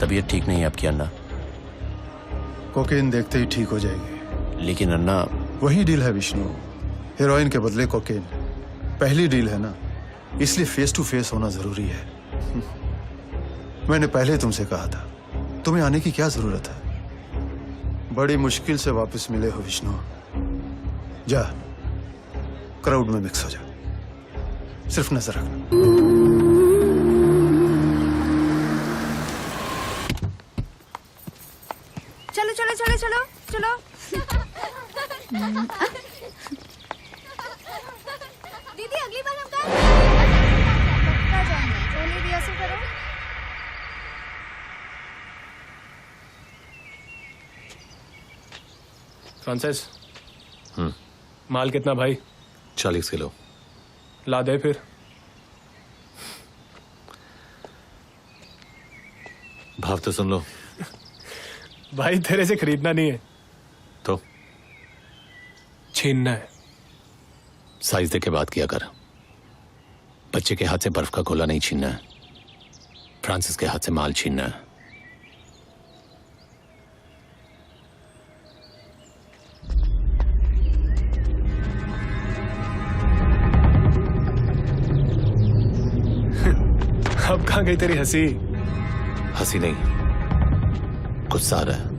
तबीयत ठीक नहीं है आपकी अन्ना। कोकेन देखते ही ठीक हो जाएगी। लेकिन अन्ना, वही डील है विष्णु, हेरोइन के बदले कोकेन। पहली डील है ना, इसलिए फेस टू फेस होना जरूरी है। मैंने पहले तुमसे कहा था, तुम्हें आने की क्या जरूरत है। बड़ी मुश्किल से वापस मिले हो विष्णु। जा क्राउड में मिक्स हो जा, सिर्फ नजर रखना। चलो चलो चलो चलो चलो। दीदी अगली बार हम कहाँ जाएंगे? रोनी रिहर्सल करो। फ्रांसिस, माल कितना भाई? 40 किलो। ला दे फिर। भाव तो सुन लो। भाई तेरे से खरीदना नहीं है तो छीनना है। साइज दे के बात किया कर। बच्चे के हाथ से बर्फ का गोला नहीं छीनना है, फ्रांसिस के हाथ से माल छीनना है। अब कहाँ गई तेरी हंसी? हंसी नहीं, गुस्सा आ रहा है।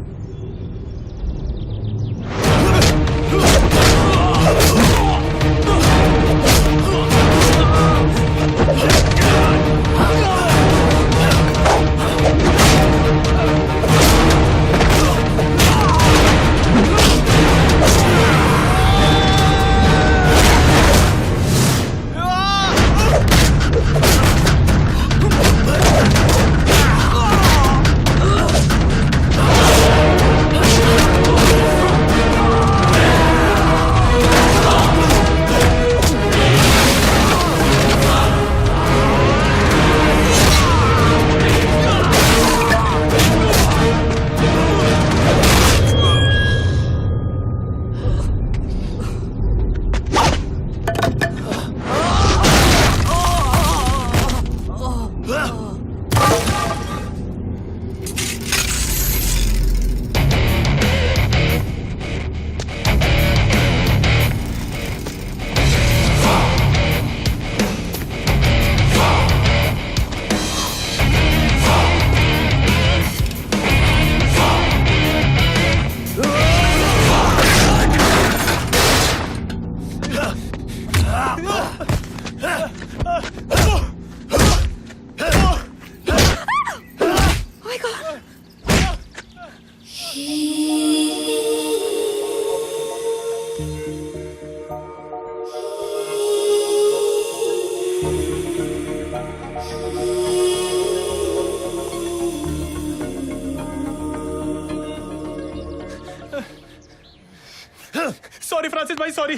सॉरी फ्रांसिस भाई, सॉरी।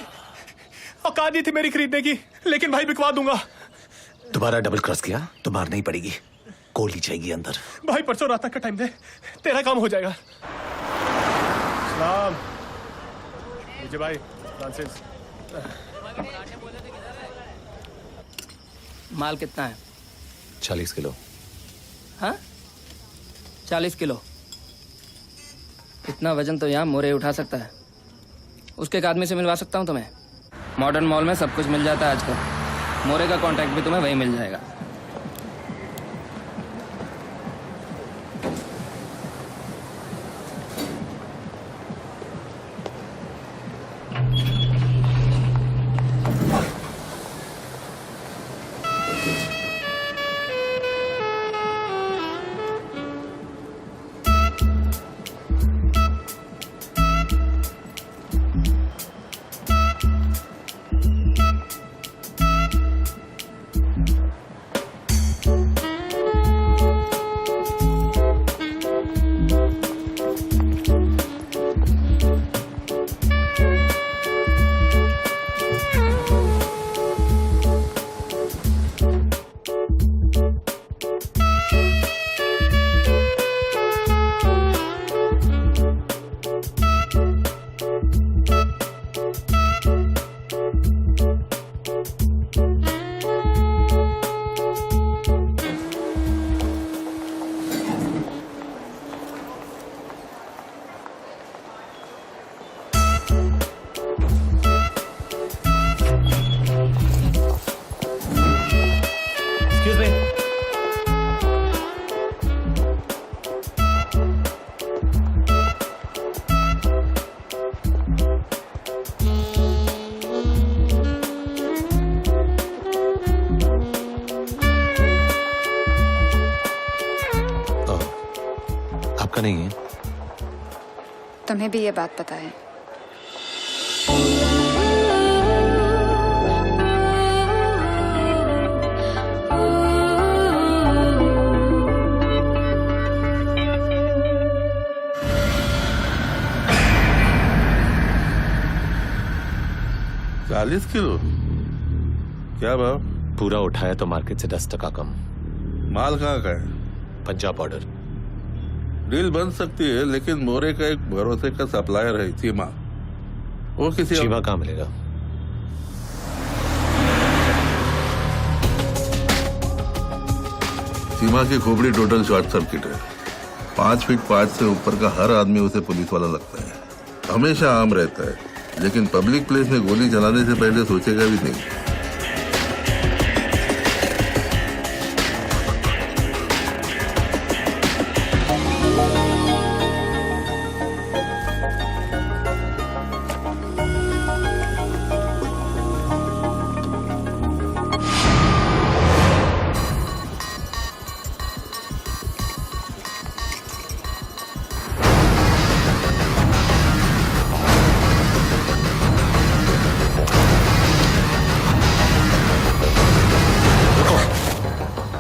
औकात नहीं थी मेरी खरीदने की, लेकिन भाई बिकवा दूंगा। दोबारा डबल क्रॉस किया तो मारना ही पड़ेगी, गोली जाएगी अंदर। भाई परसों रात तक का टाइम दे, तेरा काम हो जाएगा। सलाम विजय भाई। फ्रांसिस, माल कितना है? 40 किलो। हाँ, 40 किलो। इतना वजन तो यहाँ मोरे उठा सकता है। उसके एक आदमी से मिलवा सकता हूँ तुम्हें। मॉडर्न मॉल में सब कुछ मिल जाता है आजकल। मोरे का कांटेक्ट भी तुम्हें वहीं मिल जाएगा। नहीं है। तुम्हें भी ये बात पता है? चालीस किलो क्या भाव? पूरा उठाया तो मार्केट से 10% कम। माल कहाँ का है? पंजाब ऑर्डर। डील बन सकती है, लेकिन मोरे का एक भरोसे का सप्लायर है चीमा, वो किसी चीमा कहाँ मिलेगा? चीमा की खोपड़ी टोटल शॉर्ट सर्किट है। 5 फीट 5 से ऊपर का हर आदमी उसे पुलिस वाला लगता है। हमेशा आम रहता है, लेकिन पब्लिक प्लेस में गोली चलाने से पहले सोचेगा भी नहीं।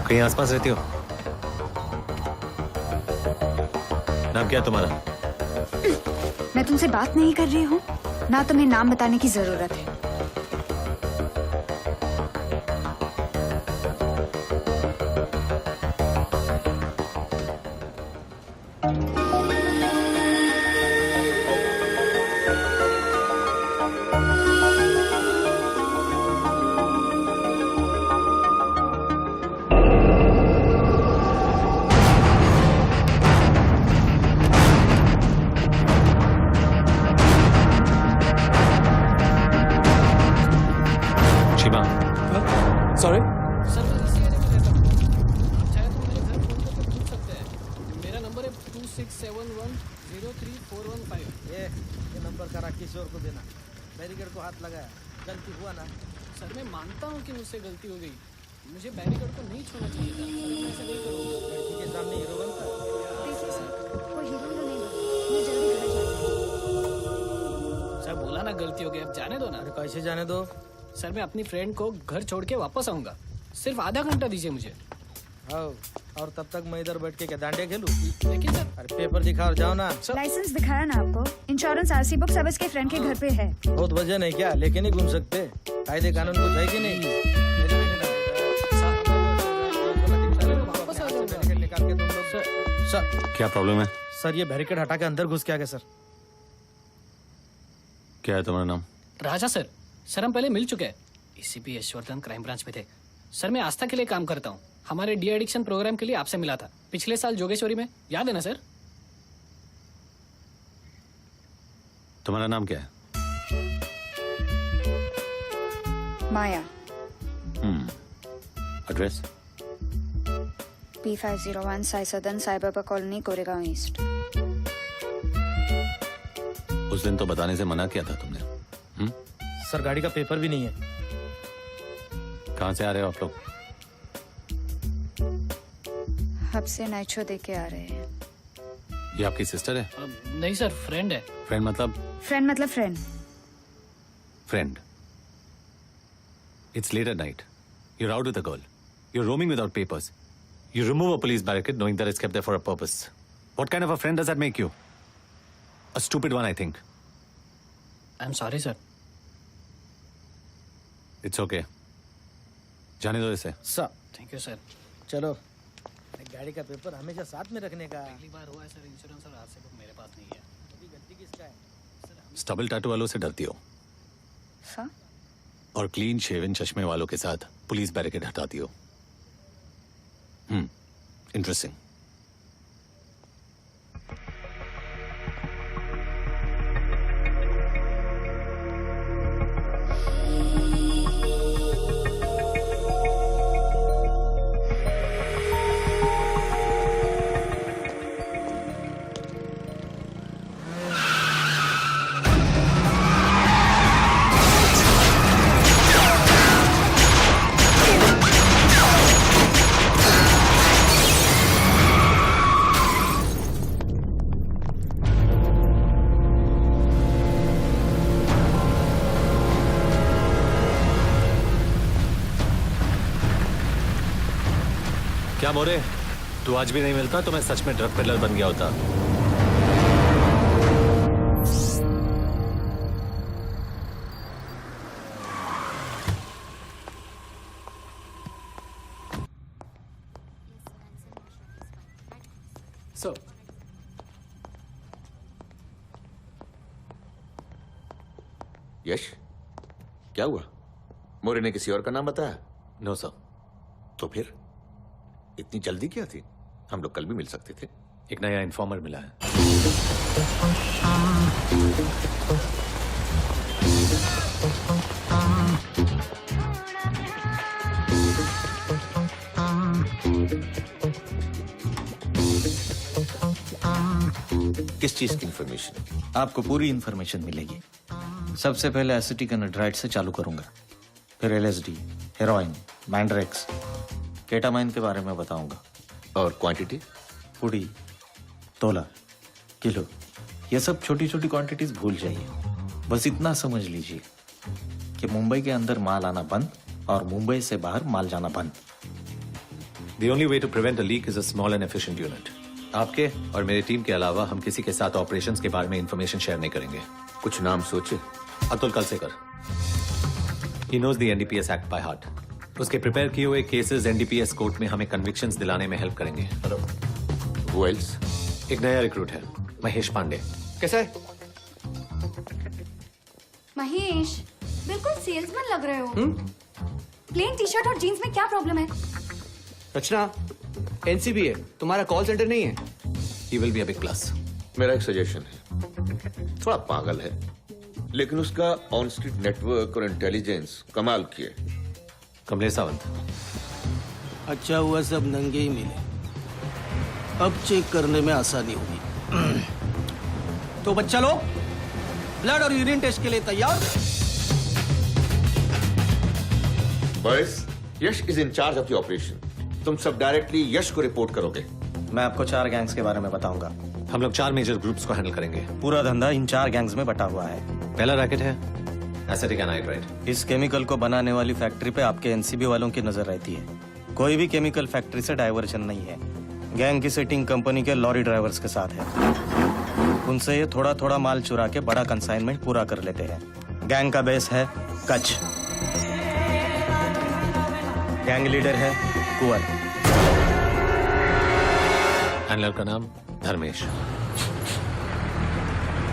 कहीं आसपास रहती हो? नाम क्या है तुम्हारा? मैं तुमसे बात नहीं कर रही हूँ ना, तुम्हें नाम बताने की जरूरत है। सॉरी सर मैं इसी एरिया में रहता हूँ। चाहे तो मुझे घर फोन करके पूछ सकते हैं। मेरा नंबर है 2671034115। ये नंबर करा किसी और को देना। बैरिकेड को हाथ लगाया, गलती हुआ ना। सर मैं मानता हूँ कि मुझसे गलती हो गई, मुझे बैरिकेड को नहीं छूना चाहिए था। सर मैं ऐसा नहीं करूँगा। लड़की के सामने हीरो बनता है। देखिए सर, कोई हीरो नहीं बना, मैं जल्दी घर जाती हूँ। सर बोला ना गलती हो गई, अब जाने दो ना। अरे कैसे जाने दो? सर मैं अपनी फ्रेंड को घर छोड़ के वापस आऊंगा, सिर्फ आधा घंटा दीजिए मुझे। आओ, और तब तक मैं इधर बैठ के क्या डांडे खेलूं? लेकिन सर अरे पेपर दिखा और जाओ ना। लाइसेंस दिखाया ना आपको? इंश्योरेंस, आरसी बुक सब इसके फ्रेंड के घर पे है। बहुत वजह नहीं क्या, लेके नहीं घूम सकते? कायदे कानून कुछ है कि नहीं? वापस आ जाऊंगा। बैरिकेड निकाल के तुम लोग सर क्या प्रॉब्लम है? सर ये बैरिकेड हटा के अंदर घुस के आ गए सर। क्या है तुम्हारा नाम? राजा सर। सर हम पहले मिल चुके हैं, एसीपी यशवर्धन क्राइम ब्रांच में थे। सर मैं आस्था के लिए काम करता हूँ, हमारे डी एडिक्शन प्रोग्राम के लिए आपसे मिला था पिछले साल जोगेश्वरी में, याद है ना सर? तुम्हारा नाम क्या है? माया, एड्रेस? P501 साई सदन, साई बाबा कॉलोनी, कोरेगांव ईस्ट। उस दिन तो बताने से मना किया था तुमने। सर गाड़ी का पेपर भी नहीं है। कहाँ से आ रहे हो आप लोग? हब से नाइट शो देख के आ रहे हैं। ये आपकी सिस्टर है? नहीं सर, फ्रेंड है। फ्रेंड मतलब? फ्रेंड मतलब friend. Friend. It's late at night. You're out with a girl. You're roaming without papers. You remove a police barricade knowing that it's kept there for a purpose. What kind of a friend does that make you? A stupid one, I think. I am sorry sir. It's okay. जाने दो इसे। Sir thank you sir. चलो, गाड़ी का paper हमेशा साथ में रखने का। पहली बार हुआ है सर, इंश्योरेंस और आरसी बुक मेरे पास नहीं है। अभी गलती किसका है? स्टबल टैटू वालों से डरती हो सर और क्लीन शेवन चश्मे वालों के साथ पुलिस बैरिकेड हटाती हो। इंटरेस्टिंग। क्या मोरे, तू आज भी नहीं मिलता तो मैं सच में ड्रग पेडलर बन गया होता। सो यश, क्या हुआ? मोरे ने किसी और का नाम बताया? No sir. तो फिर इतनी जल्दी क्या थी? हम लोग कल भी मिल सकते थे। एक नया इन्फॉर्मर मिला है। किस चीज की इंफॉर्मेशन? आपको पूरी इंफॉर्मेशन मिलेगी। सबसे पहले एसिटिक एनहाइड्राइड से चालू करूंगा, फिर एलएसडी, हेरोइन, मैंड्रेक्स, केटामाइन के बारे में बताऊंगा। और क्वांटिटी? पुड़ी, तोला, किलो, ये सब छोटी छोटी क्वांटिटीज भूल जाइए। बस इतना समझ लीजिए कि मुंबई के अंदर माल आना बंद और मुंबई से बाहर माल जाना बंद। The only way to prevent a leak is a small and efficient unit. आपके और मेरी टीम के अलावा हम किसी के साथ ऑपरेशंस के बारे में इंफॉर्मेशन शेयर नहीं करेंगे। कुछ नाम सोचे? Atul Kalsekar. He knows the NDPS Act by heart. उसके प्रिपेयर किए हुए केसेस NDPS कोर्ट में हमें कन्विक्शंस दिलाने में हेल्प करेंगे। Who else? एक नया रिक्रूट है, महेश पांडे। कैसा है? महेश, बिल्कुल सेल्समैन लग रहे हो। प्लेन टी शर्ट और जीन्स में क्या प्रॉब्लम है? रचना, एनसीबी है, तुम्हारा कॉल सेंटर नहीं है। He will be a big plus. मेरा एक सजेशन है। थोड़ा पागल है, लेकिन उसका ऑन स्ट्रीट नेटवर्क और इंटेलिजेंस कमाल की है। कमलेश सावंत। अच्छा हुआ सब नंगे ही मिले, अब चेक करने में आसानी होगी। तो बच्चा लोग, ब्लड और यूरिन टेस्ट के लिए तैयार? Boys, Yash is in charge of the operation. तुम सब डायरेक्टली यश को रिपोर्ट करोगे। मैं आपको 4 गैंग्स के बारे में बताऊंगा। हम लोग 4 मेजर ग्रुप्स को हैंडल करेंगे। पूरा धंधा इन 4 गैंग्स में बटा हुआ है। पहला रैकेट है एसिटिक एनहाइड्राइड। इस केमिकल को बनाने वाली फैक्ट्री पे आपके एनसीबी वालों की नजर रहती है। कोई भी केमिकल फैक्ट्री से डाइवर्जन नहीं है। गैंग की सेटिंग कंपनी के लॉरी ड्राइवर्स के साथ है। उनसे ये थोड़ा थोड़ा माल चुरा के बड़ा कंसाइनमेंट पूरा कर लेते हैं। गैंग का बेस है कच्छ। गैंग लीडर है कुंवर। हैंडलर का नाम धर्मेश।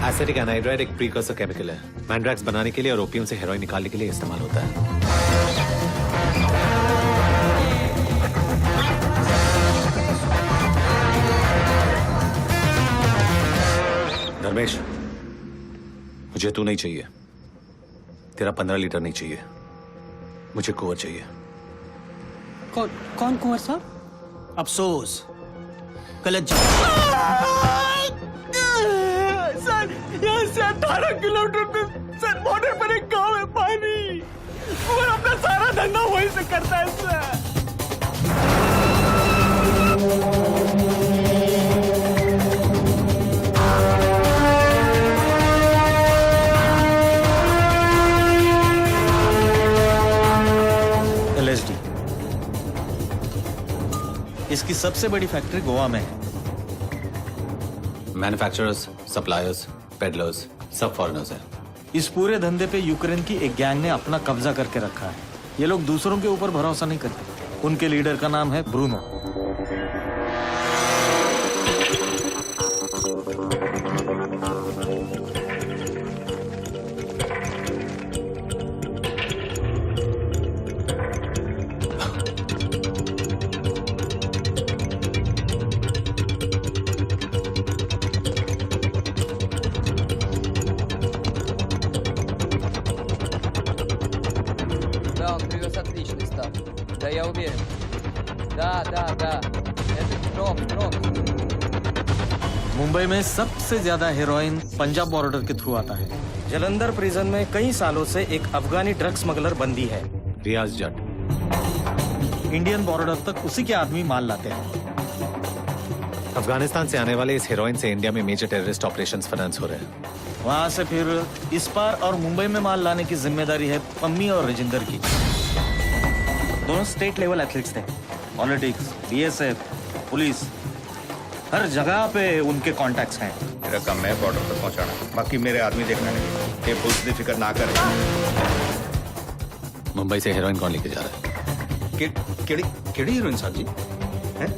एसिटिक एनहाइड्राइड एक प्रीकर्सर केमिकल है। मैंड्रैक्स बनाने के लिए और ओपियम से हेरोइन निकालने के लिए इस्तेमाल होता है। धर्मेश, मुझे तू नहीं चाहिए, तेरा 15 लीटर नहीं चाहिए, मुझे कुंवर चाहिए। कौन कुंवर साहब? अफसोस, गलत जवाब। सर, यहाँ से 18 किलोमीटर पे सर बॉर्डर पर एक गांव है पानी, और अपना सारा धंधा वहीं से करता है सर। एलएसडी इसकी सबसे बड़ी फैक्ट्री गोवा में है। मैन्युफैक्चरर्स, सप्लायर्स, पेडलर्स सब फॉरेनर्स हैं। इस पूरे धंधे पे यूक्रेन की एक गैंग ने अपना कब्जा करके रखा है। ये लोग दूसरों के ऊपर भरोसा नहीं करते। उनके लीडर का नाम है ब्रूनो। Да, он привез отличный став. Да, я уверен. Да. Это Строк. मुंबई में सबसे ज्यादा हेरोइन पंजाब बॉर्डर के थ्रू आता है। जलंधर प्रिजन में कई सालों से एक अफगानी ड्रग स्मगलर बंदी है, रियाज जट। इंडियन बॉर्डर तक उसी के आदमी माल लाते हैं। अफगानिस्तान से आने वाले इस हेरोइन से इंडिया में मेजर टेररिस्ट ऑपरेशंस फाइनेंस हो रहे हैं। वहां से फिर इस पार और मुंबई में माल लाने की जिम्मेदारी है पम्मी और रजिंदर की। दोनों स्टेट लेवल एथलीट्स थे। पॉलिटिक्स, बीएसएफ, पुलिस, हर जगह पे उनके कॉन्टैक्ट्स हैं। मेरा काम है बॉर्डर तक पहुंचाना, बाकी मेरे आदमी देखना नहीं। ये पुलिस की फिक्र ना करे। मुंबई से हेरोइन कौन लेके जा रहा है? केड़ी हीरोइन साहब जी? हैं?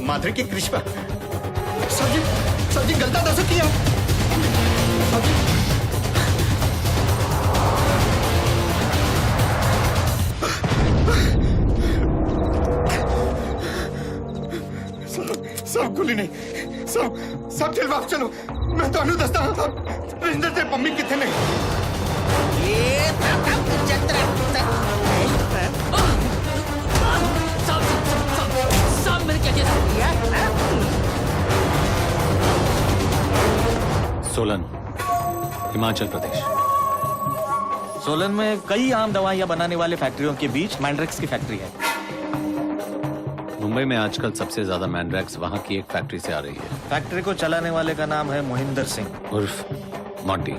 माधुरी की कृष्णा। सर जी गलता दसो किया। सब गोली नहीं, सब चल वापस चलो। मैं तो दसता रजिंदर से पम्मी कितने नहीं। सब मिल के सोलन, हिमाचल प्रदेश। सोलन में कई आम दवाइयां बनाने वाले फैक्ट्रियों के बीच मैंड्रेक्स की फैक्ट्री है। मुंबई में आजकल सबसे ज्यादा मैंड्रैक्स वहां की एक फैक्ट्री से आ रही है। फैक्ट्री को चलाने वाले का नाम है मोहिंदर सिंह उर्फ मॉन्टी।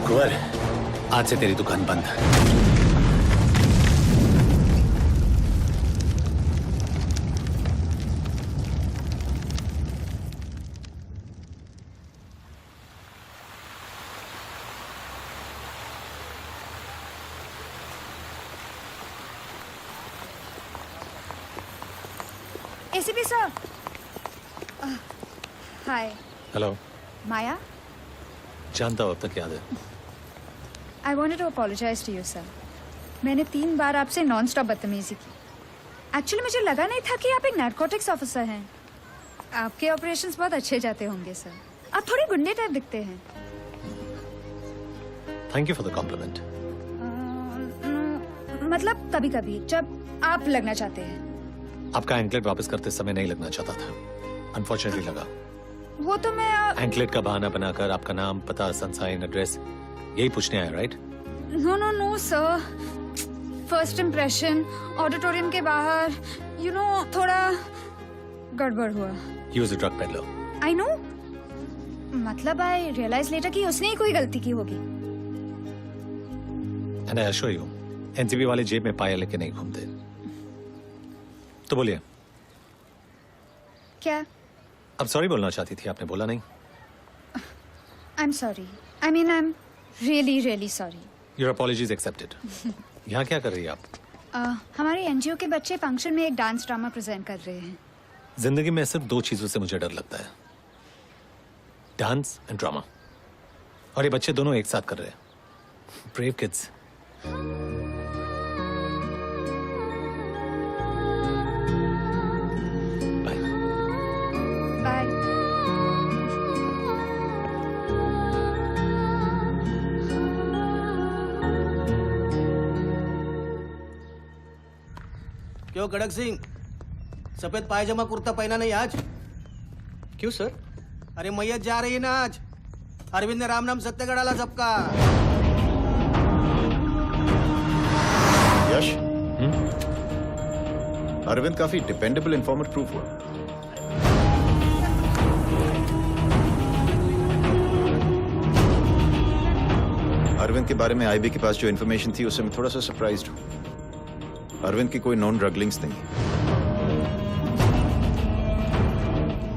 कुंवर, आज से तेरी दुकान बंद है। ACP sir. Hi. Hello. Maya. जानता हूँ, अब तक याद है। I wanted to apologise to you sir. मैंने 3 बार आपसे नॉन स्टॉप बदतमीजी की। एक्चुअली मुझे लगा नहीं था कि आप एक नारकोटिक्स ऑफिसर हैं। आपके ऑपरेशंस बहुत अच्छे जाते होंगे सर। आप थोड़े गुंडे टाइप दिखते हैं। Thank you for the compliment. मतलब कभी कभी जब आप लगना चाहते हैं। आपका एंकलेट वापस करते समय नहीं लगना चाहता था, अनफॉर्चुनेटली लगा। वो तो मैं एंकलेट का बहाना बनाकर आपका नाम, पता, सनसाइन, एड्रेस यही पूछने आया, right? No no no sir. First impression auditorium के बाहर थोड़ा गड़बड़ हुआ। He was a drug peddler. I know. मतलब आई रियलाइज लेटर कि उसने ही कोई गलती की होगी। And I assure you, NCB वाले जेब में पाया लेके नहीं घूमते। तो बोलिए। क्या? अब सॉरी बोलना चाहती थी, आपने बोला नहीं। I am sorry. I mean I am really really sorry. Your apologies accepted. यहाँ क्या कर रही है आप? हमारे एनजीओ के बच्चे फंक्शन में एक डांस ड्रामा प्रेजेंट कर रहे हैं। जिंदगी में सिर्फ 2 चीजों से मुझे डर लगता है, डांस एंड ड्रामा, और ये बच्चे दोनों एक साथ कर रहे हैं। Brave kids. बाय। बाय। क्यों खड़क सिंह, सफेद पायजामा कुर्ता पहना नहीं आज? क्यों सर? अरे मैयत जा रही है ना आज। अरविंद ने राम नाम सत्य गढ़ाला सबका। यश, अरविंद काफी डिपेंडेबल इन्फॉर्मर प्रूफ हुआ। अरविंद के बारे में आईबी के पास जो इन्फॉर्मेशन थी उससे मैं थोड़ा सा सरप्राइज्ड हूँ। अरविंद की कोई नॉन ड्रग लिंक्स नहीं है।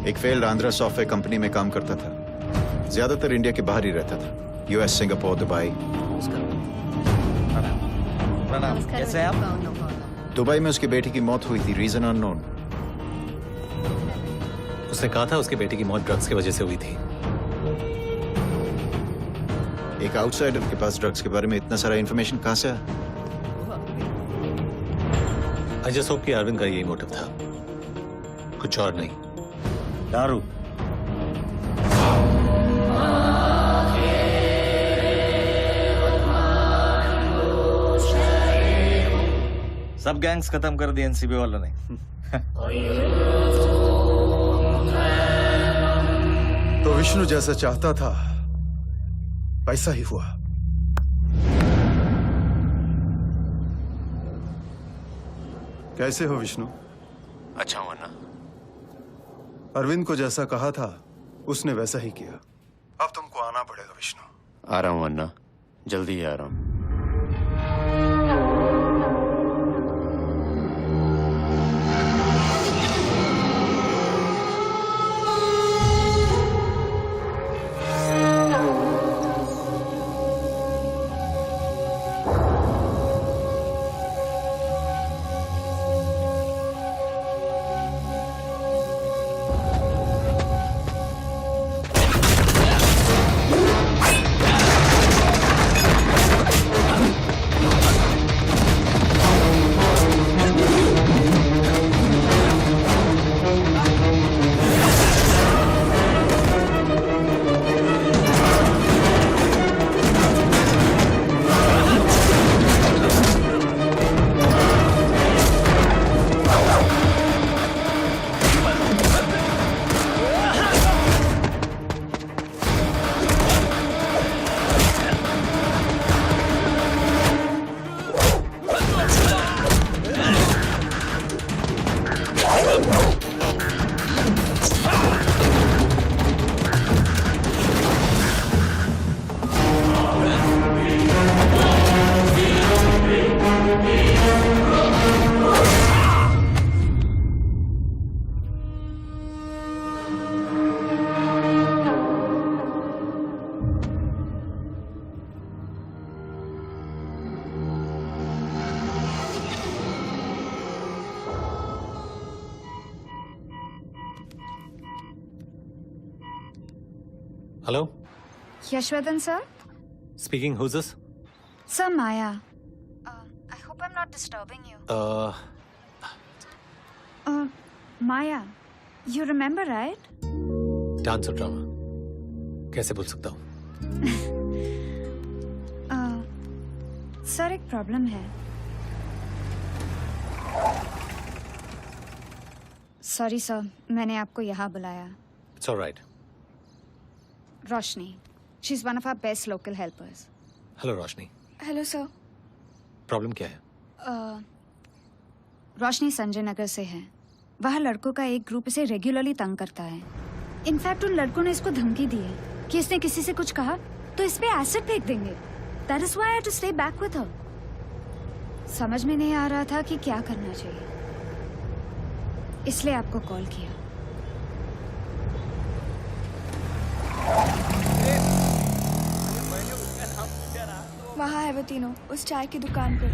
एक फेल्ड आंध्रा सॉफ्टवेयर कंपनी में काम करता था, ज्यादातर इंडिया के बाहर ही रहता था, यूएस, सिंगापुर, दुबई। प्रणाम, कैसे हैं आप? दुबई में उसकी बेटी की मौत हुई थी, रीजन अननोन। उसने कहा था उसकी बेटी की मौत ड्रग्स की वजह से हुई थी। एक आउटसाइडर के पास ड्रग्स के बारे में इतना सारा इंफॉर्मेशन कहां से आया? आई जस्ट होप कि अरविंद का यही मोटिव था, कुछ और नहीं। दारू। सब गैंग्स खत्म कर दिए एनसीबी वालों ने। तो विष्णु जैसा चाहता था वैसा ही हुआ। कैसे हो विष्णु? अच्छा हुआ ना? अरविंद को जैसा कहा था उसने वैसा ही किया। अब तुमको आना पड़ेगा विष्णु। आ रहा हूँ अन्ना, जल्दी ही आ रहा हूँ। Hello, Yashwardhan sir? Speaking, who's this? Sir, Maya. I hope I'm not disturbing you. Maya, you remember, right? Dance और ड्रामा कैसे भूल सकता हूँ? सर, एक प्रॉब्लम है। सॉरी सर, मैंने आपको यहाँ बुलाया। It's all right. Roshni, she is one of our best local helpers. Hello Roshni. Hello sir. Problem क्या है? रोशनी संजय नगर से है। वहाँ लड़कों का एक ग्रुप इसे रेगुलरली तंग करता है। इनफैक्ट उन लड़कों ने इसको धमकी दी है कि इसने किसी से कुछ कहा तो इस पे एसिड फेंक देंगे। That is why I had to stay back with her. समझ में नहीं आ रहा था कि क्या करना चाहिए, इसलिए आपको कॉल किया। वहाँ है वो तीनों उस चाय की दुकान पे।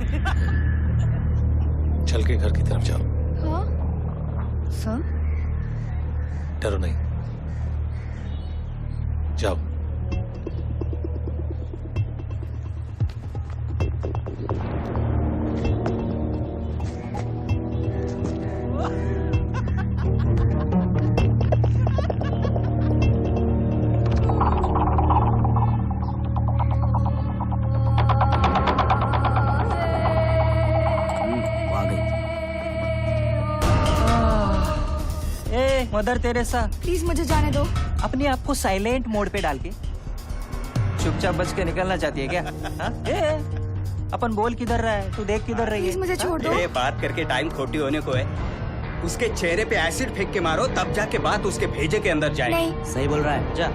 चल के घर की तरफ जाओ। हाँ सर। डरो नहीं, जाओ। मदर तेरेसा, प्लीज मुझे जाने दो। अपने आप को साइलेंट मोड पे डाल के चुपचाप बच के निकलना चाहती है क्या? हाँ? अपन बोल किधर रहा है, तू देख किधर रही है। प्लीज मुझे छोड़ दो। ये बात करके टाइम खोटी होने को है। उसके चेहरे पे एसिड फेंक के मारो, तब जाके बात उसके भेजे के अंदर जाए। नहीं सही बोल रहा है, जा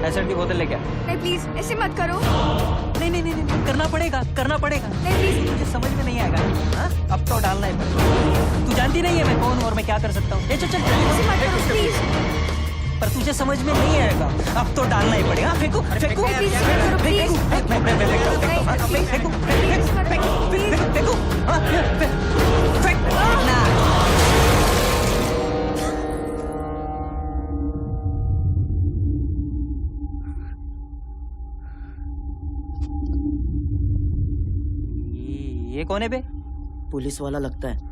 एसिड की बोतल लेके आ। नहीं प्लीज ऐसे मत करो। नहीं नहीं नहीं नहीं, करना पड़ेगा, करना पड़ेगा। नहीं प्लीज। मुझे समझ में नहीं आएगा। हाँ? अब तो डालना है। तू जानती नहीं है मैं कौन हूँ और मैं क्या कर सकता हूँ। चल चल ऐसे मत करो प्लीज। पर तुझे समझ में नहीं आएगा, अब तो डालना ही पड़ेगा। फेंकू फेंकू प्लीज मत करो प्लीज। ये कौन है बे? पुलिस वाला लगता है।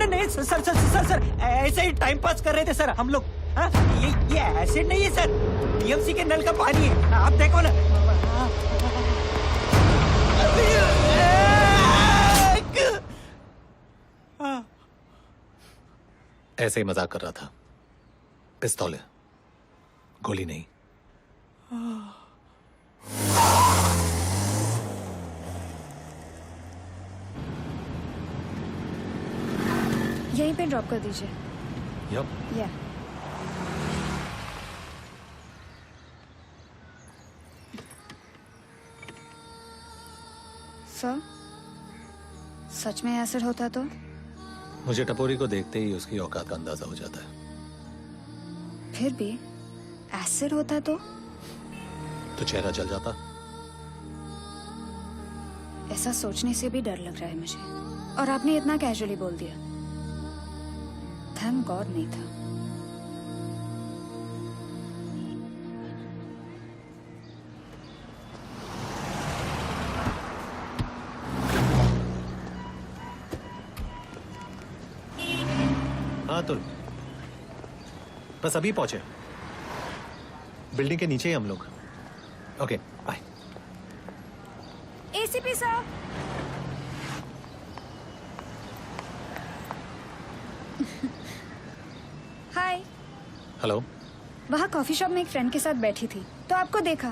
नहीं sir sir sir sir sir ऐसे ही टाइम पास कर रहे थे सर हम लोग। हाँ? ये एसिड नहीं है सर, टीएमसी के नल का पानी है, आप देखो ना। ऐसे ही मजाक कर रहा था। पिस्तौल है, गोली नहीं। यहीं पे ड्रॉप कर दीजिए। यप। या सर, सच में एसिड होता तो? मुझे टपोरी को देखते ही उसकी औकात का अंदाजा हो जाता है। फिर भी एसिड होता तो चेहरा जल जाता। ऐसा सोचने से भी डर लग रहा है मुझे। और आपने इतना कैजुअली बोल दिया। थैंक गॉड नहीं था। हाँ तुल, बस अभी पहुंचे, बिल्डिंग के नीचे ही हम लोग। Okay bye. एसीपी साहब, हाय। हेलो। वहाँ कॉफी शॉप में एक फ्रेंड के साथ बैठी थी तो आपको देखा।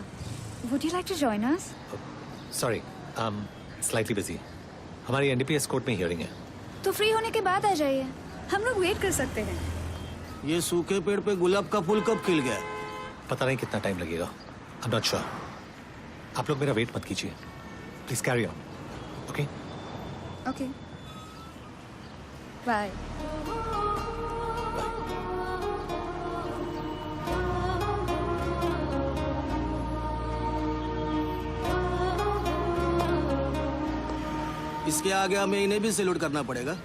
Would you like to join us? Sorry, slightly busy. हमारी एनडीपीएस कोर्ट में हियरिंग है। तो फ्री होने के बाद आ जाइए, हम लोग वेट कर सकते हैं। ये सूखे पेड़ पे गुलाब का फूल कब खिल गया? पता नहीं कितना टाइम लगेगा। I am not sure. आप लोग मेरा वेट मत कीजिए, please carry on. Okay okay bye. इसके आगे हमें इन्हें भी सैल्यूट करना पड़ेगा।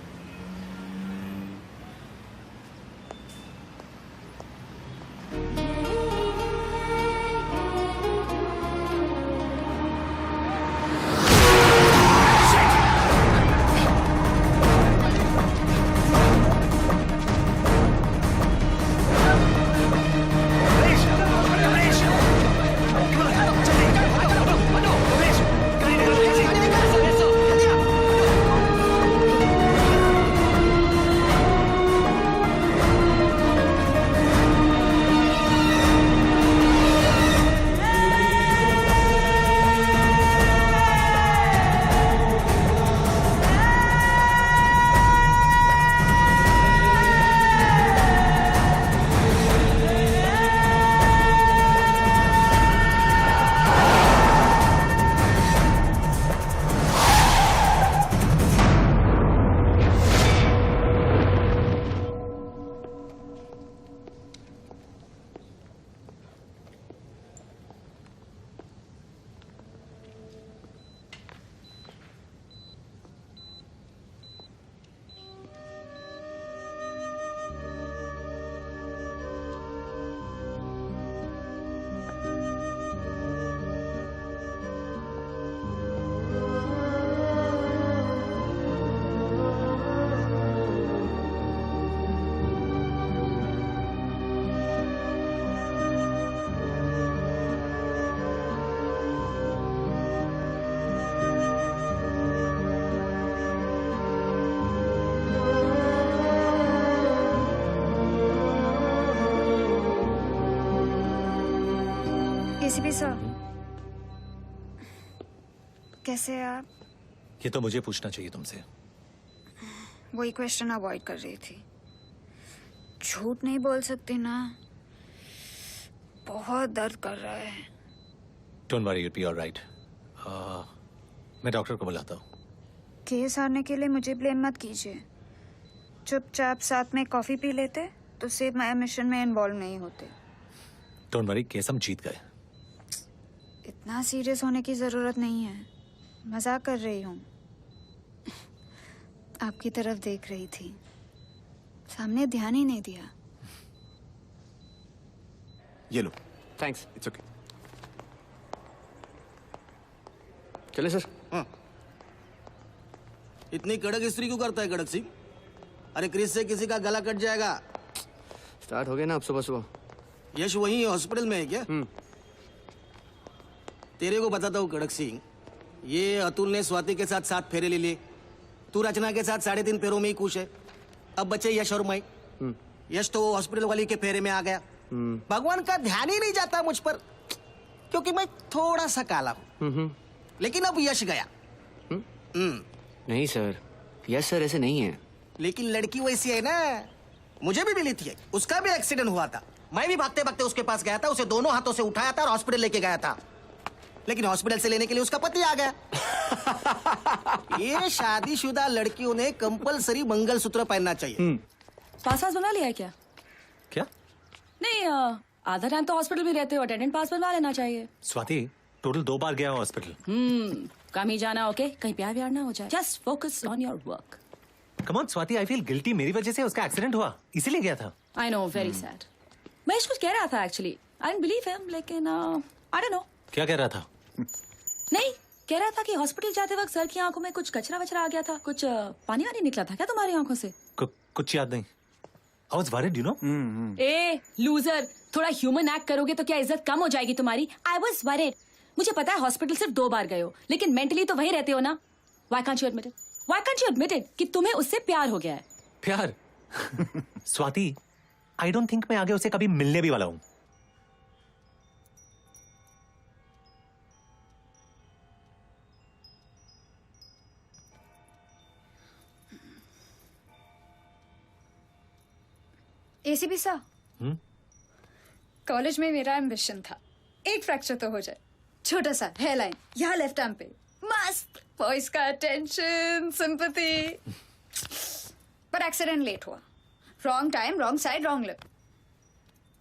एसीपी सर, कैसे हैं आप? ये तो मुझे पूछना चाहिए तुमसे। वही क्वेश्चन अवॉइड कर रही थी। झूठ नहीं बोल सकती ना, बहुत दर्द कर रहा है। Don't worry, it be alright. मैं डॉक्टर को बुलाता हूँ। केस हारने के लिए मुझे ब्लेम मत कीजिए। चुपचाप साथ में कॉफी पी लेते तो सिर्फ मैं मिशन में इन्वॉल्व नहीं होते। डोंट वरी, केस हम जीत गए। इतना सीरियस होने की जरूरत नहीं है, मजाक कर रही हूँ। आपकी तरफ देख रही थी, सामने ध्यान ही नहीं दिया। ये लो। थैंक्स। It's okay. चले सर। हाँ। इतनी कड़क इस्त्री क्यों करता है कड़क सिंह? अरे क्रिस से किसी का गला कट जाएगा। स्टार्ट हो गया ना आप सुबह सुबह। यश वही हॉस्पिटल में है क्या? तेरे को बताता हूँ कड़क सिंह, ये अतुल ने स्वाति के साथ 7 फेरे ले लिए। तू रचना के साथ 3.5 फेरों में ही खुश है। अब बचे यश और मैं। यश तो हॉस्पिटल वाली के फेरे में आ गया। भगवान का ध्यान ही नहीं जाता मुझ पर, क्योंकि मैं थोड़ा सा काला हूँ। लेकिन अब यश गया। नहीं सर, यस सर ऐसे नहीं है। लेकिन लड़की वैसी है ना, मुझे भी मिली थी। उसका भी एक्सीडेंट हुआ था, मैं भी भागते भागते उसके पास गया था, उसे दोनों हाथों से उठाया था और हॉस्पिटल लेके गया था। लेकिन हॉस्पिटल से लेने के लिए उसका पति आ गया। ये शादीशुदा लड़कियों ने कंपलसरी मंगलसूत्र पहनना चाहिए। पास बना लिया है क्या? क्या? नहीं, आधा टाइम तो हॉस्पिटल में रहते हो, अटेंडेंट पास बनवा लेना चाहिए। स्वाति, टोटल 2 बार गया हूँ हॉस्पिटल। कम ही जाना, ओके? कहीं प्यार व्यार ना हो जाए। Just focus on your work. Come on Swati, I feel guilty. मेरी वजह से उसका एक्सीडेंट हुआ, इसीलिए गया था। I know, very sad. Mahesh कुछ कह रहा था actually, I don't believe him, लेकिन आई डोंट नो। क्या कह रहा था? नहीं, कह रहा था कि हॉस्पिटल जाते वक्त सर की आंखों में कुछ कचरा वचरा आ गया था, कुछ पानी वानी निकला था क्या तुम्हारी आंखों से? कुछ याद नहीं। I was worried, you know? A loser, थोड़ा ह्यूमन एक्ट करोगे तो क्या इज्जत कम हो जाएगी तुम्हारी? I was worried. मुझे पता है हॉस्पिटल सिर्फ 2 बार गए हो, लेकिन मेंटली तो वही रहते हो ना। Why can't you admit it? Why can't you admit it कि तुम्हें उससे प्यार हो गया है? प्यार? स्वाति, I don't think मैं आगे उसे कभी मिलने भी वाला हूँ। एसीपी सर, कॉलेज में मेरा एम्बिशन था, एक फ्रैक्चर तो हो जाए, छोटा सा हेयरलाइन यहाँ लेफ्ट आर्म पे, मस्त बॉयज का अटेंशन, सिंपैथी। पर एक्सीडेंट लेट हुआ, wrong time, wrong side, wrong lip.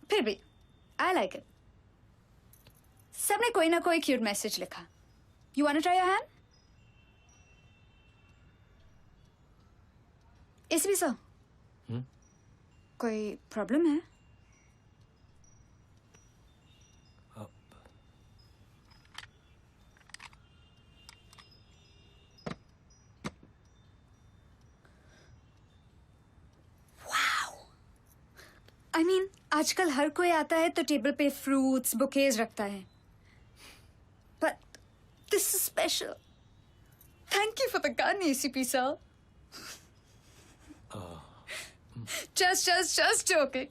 फिर भी आई लाइक इट। सबने कोई ना कोई क्यूट मैसेज लिखा। You want to try your hand? ACP sir, कोई प्रॉब्लम है? I mean, आजकल हर कोई आता है तो टेबल पे फ्रूट्स, बुकेज रखता है। But this is special. Thank you for the gun, ACP sir. Just joking.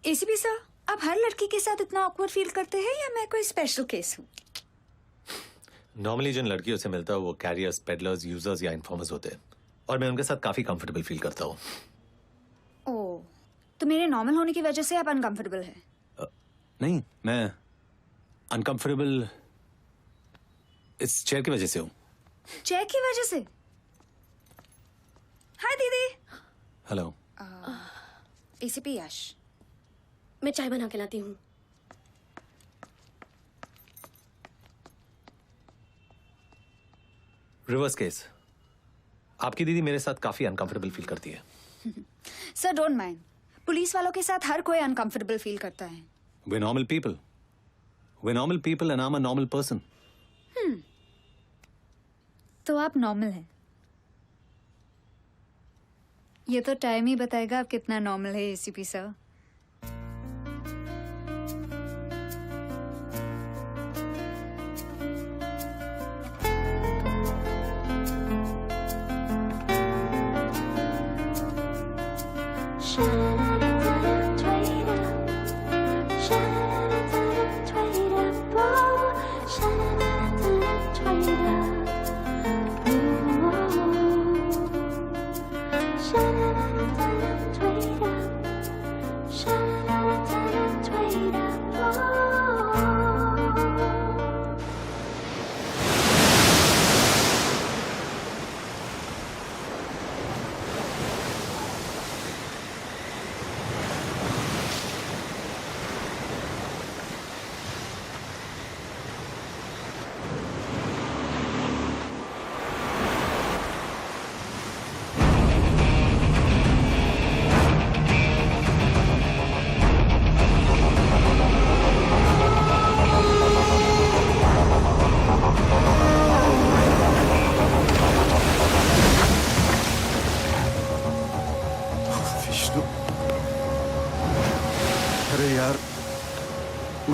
ACP sir, आप हर लड़की के साथ इतना awkward फील करते हैं या मैं कोई स्पेशल केस हूँ? नॉर्मली जिन लड़कियों से मिलता हूँ वो कैरियर्स, पेडलर्स, यूजर्स या इन्फॉर्मर्स होते हैं, और मैं उनके साथ काफी कंफर्टेबल फील करता हूँ। ओह, तो मेरे नॉर्मल होने की वजह से आप अनकंफर्टेबल हैं? नहीं, मैं अनकंफर्टेबल इस चेयर की वजह से हूँ। चेयर की वजह से? हाय दीदी। हेलो। एसीपी यश, मैं चाय बना के लाती हूँ। Reverse case. आपकी दीदी मेरे साथ काफी अनकंफर्टेबल फील करती है। सर डोंट माइंड, पुलिस वालों के साथ हर कोई अनकंफर्टेबल फील करता है। We're normal people. We're normal people and I'm a normal person. तो आप नॉर्मल हैं। ये तो टाइम ही बताएगा आप कितना नॉर्मल है एसीपी सर।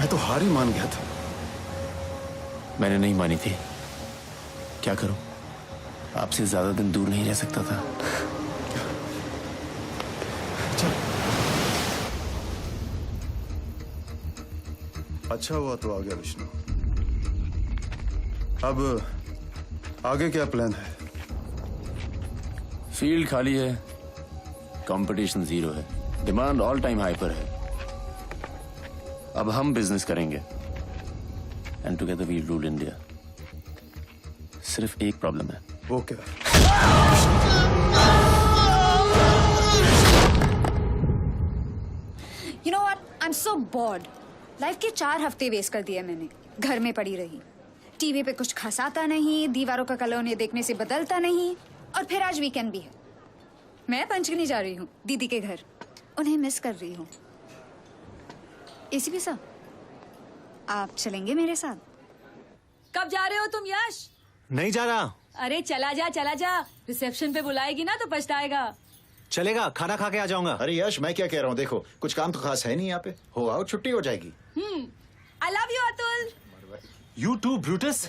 मैं तो हार ही मान गया था। मैंने नहीं मानी थी, क्या करूं, आपसे ज्यादा दिन दूर नहीं रह सकता था। चल। अच्छा हुआ तो आ गया विष्णु। अब आगे क्या प्लान है? फील्ड खाली है, कंपटीशन जीरो है, डिमांड ऑल टाइम हाई पर है। अब हम बिजनेस करेंगे and together we rule India. सिर्फ एक प्रॉब्लम है। वो क्या? You know what? I'm so bored. Life के 4 हफ्ते वेस्ट कर दिए मैंने। घर में पड़ी रही, टीवी पे कुछ खास आता नहीं, दीवारों का कलर उन्हें देखने से बदलता नहीं, और फिर आज वीकेंड भी है। मैं पंचगनी जा रही हूँ दीदी के घर, उन्हें मिस कर रही हूँ। एसीपी साहब, आप चलेंगे मेरे साथ? कब जा रहे हो तुम यश? नहीं जा रहा। अरे चला जा, रिसेप्शन पे बुलाएगी ना तो पछताएगा। चलेगा, खाना खा के आ जाऊंगा। अरे यश, मैं क्या कह रहा हूँ, देखो कुछ काम तो खास है नहीं यहाँ पे, हो आओ, छुट्टी हो जाएगी। आई love you Atul. You too, Brutus.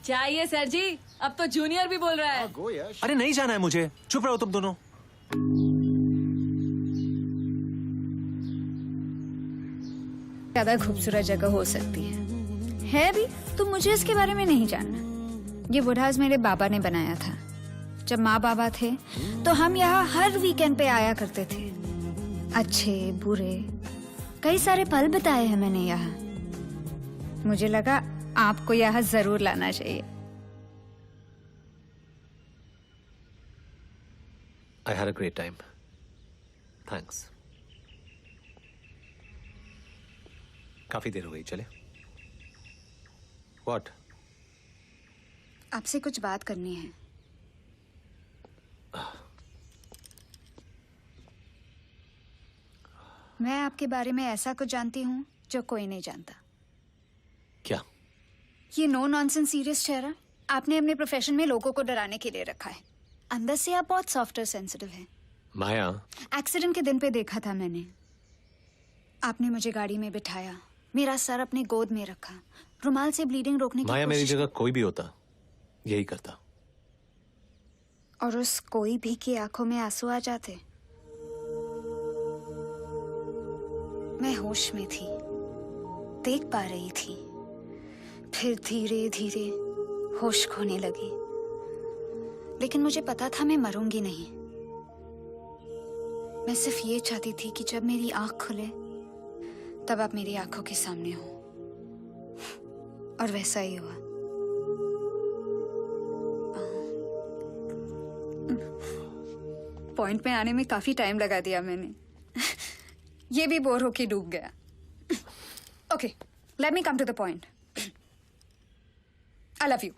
चाहिए सर जी, अब तो जूनियर भी बोल रहा है। गो यश। अरे नहीं जाना है मुझे, चुप रहो तुम दोनों। ज्यादा खूबसूरत जगह हो सकती है भी, तो मुझे इसके बारे में नहीं जानना। ये वुड हाउस मेरे बाबा ने बनाया था। जब माँ बाबा थे तो हम यहाँ हर वीकेंड पे आया करते थे। अच्छे बुरे कई सारे पल बिताए हैं मैंने यहाँ। मुझे लगा आपको यहाँ जरूर लाना चाहिए। I had a great time. Thanks. काफी देर हो गई, चले? What? आपसे कुछ बात करनी है। मैं आपके बारे में ऐसा कुछ जानती हूँ जो कोई नहीं जानता। क्या? ये नो नॉनसेंस सीरियस चेहरा आपने अपने प्रोफेशन में लोगों को डराने के लिए रखा है। अंदर से आप बहुत सॉफ्ट और सेंसिटिव हैं। माया, एक्सीडेंट के दिन पे देखा था मैंने। आपने मुझे गाड़ी में बिठाया, मेरा सर अपने गोद में रखा, रुमाल से ब्लीडिंग रोकने की माया मेरी कोशिश जगह कोई भी होता यही करता। और उस कोई भी की आंखों में आंसू आ जाते। मैं होश में थी, देख पा रही थी, फिर धीरे धीरे होश खोने लगी। लेकिन मुझे पता था मैं मरूंगी नहीं। मैं सिर्फ ये चाहती थी कि जब मेरी आंख खुले तब आप मेरी आंखों के सामने हो। और वैसा ही हुआ। पॉइंट में आने में काफी टाइम लगा दिया मैंने। ये भी बोर होके डूब गया। Okay, let me come to the point. I love you.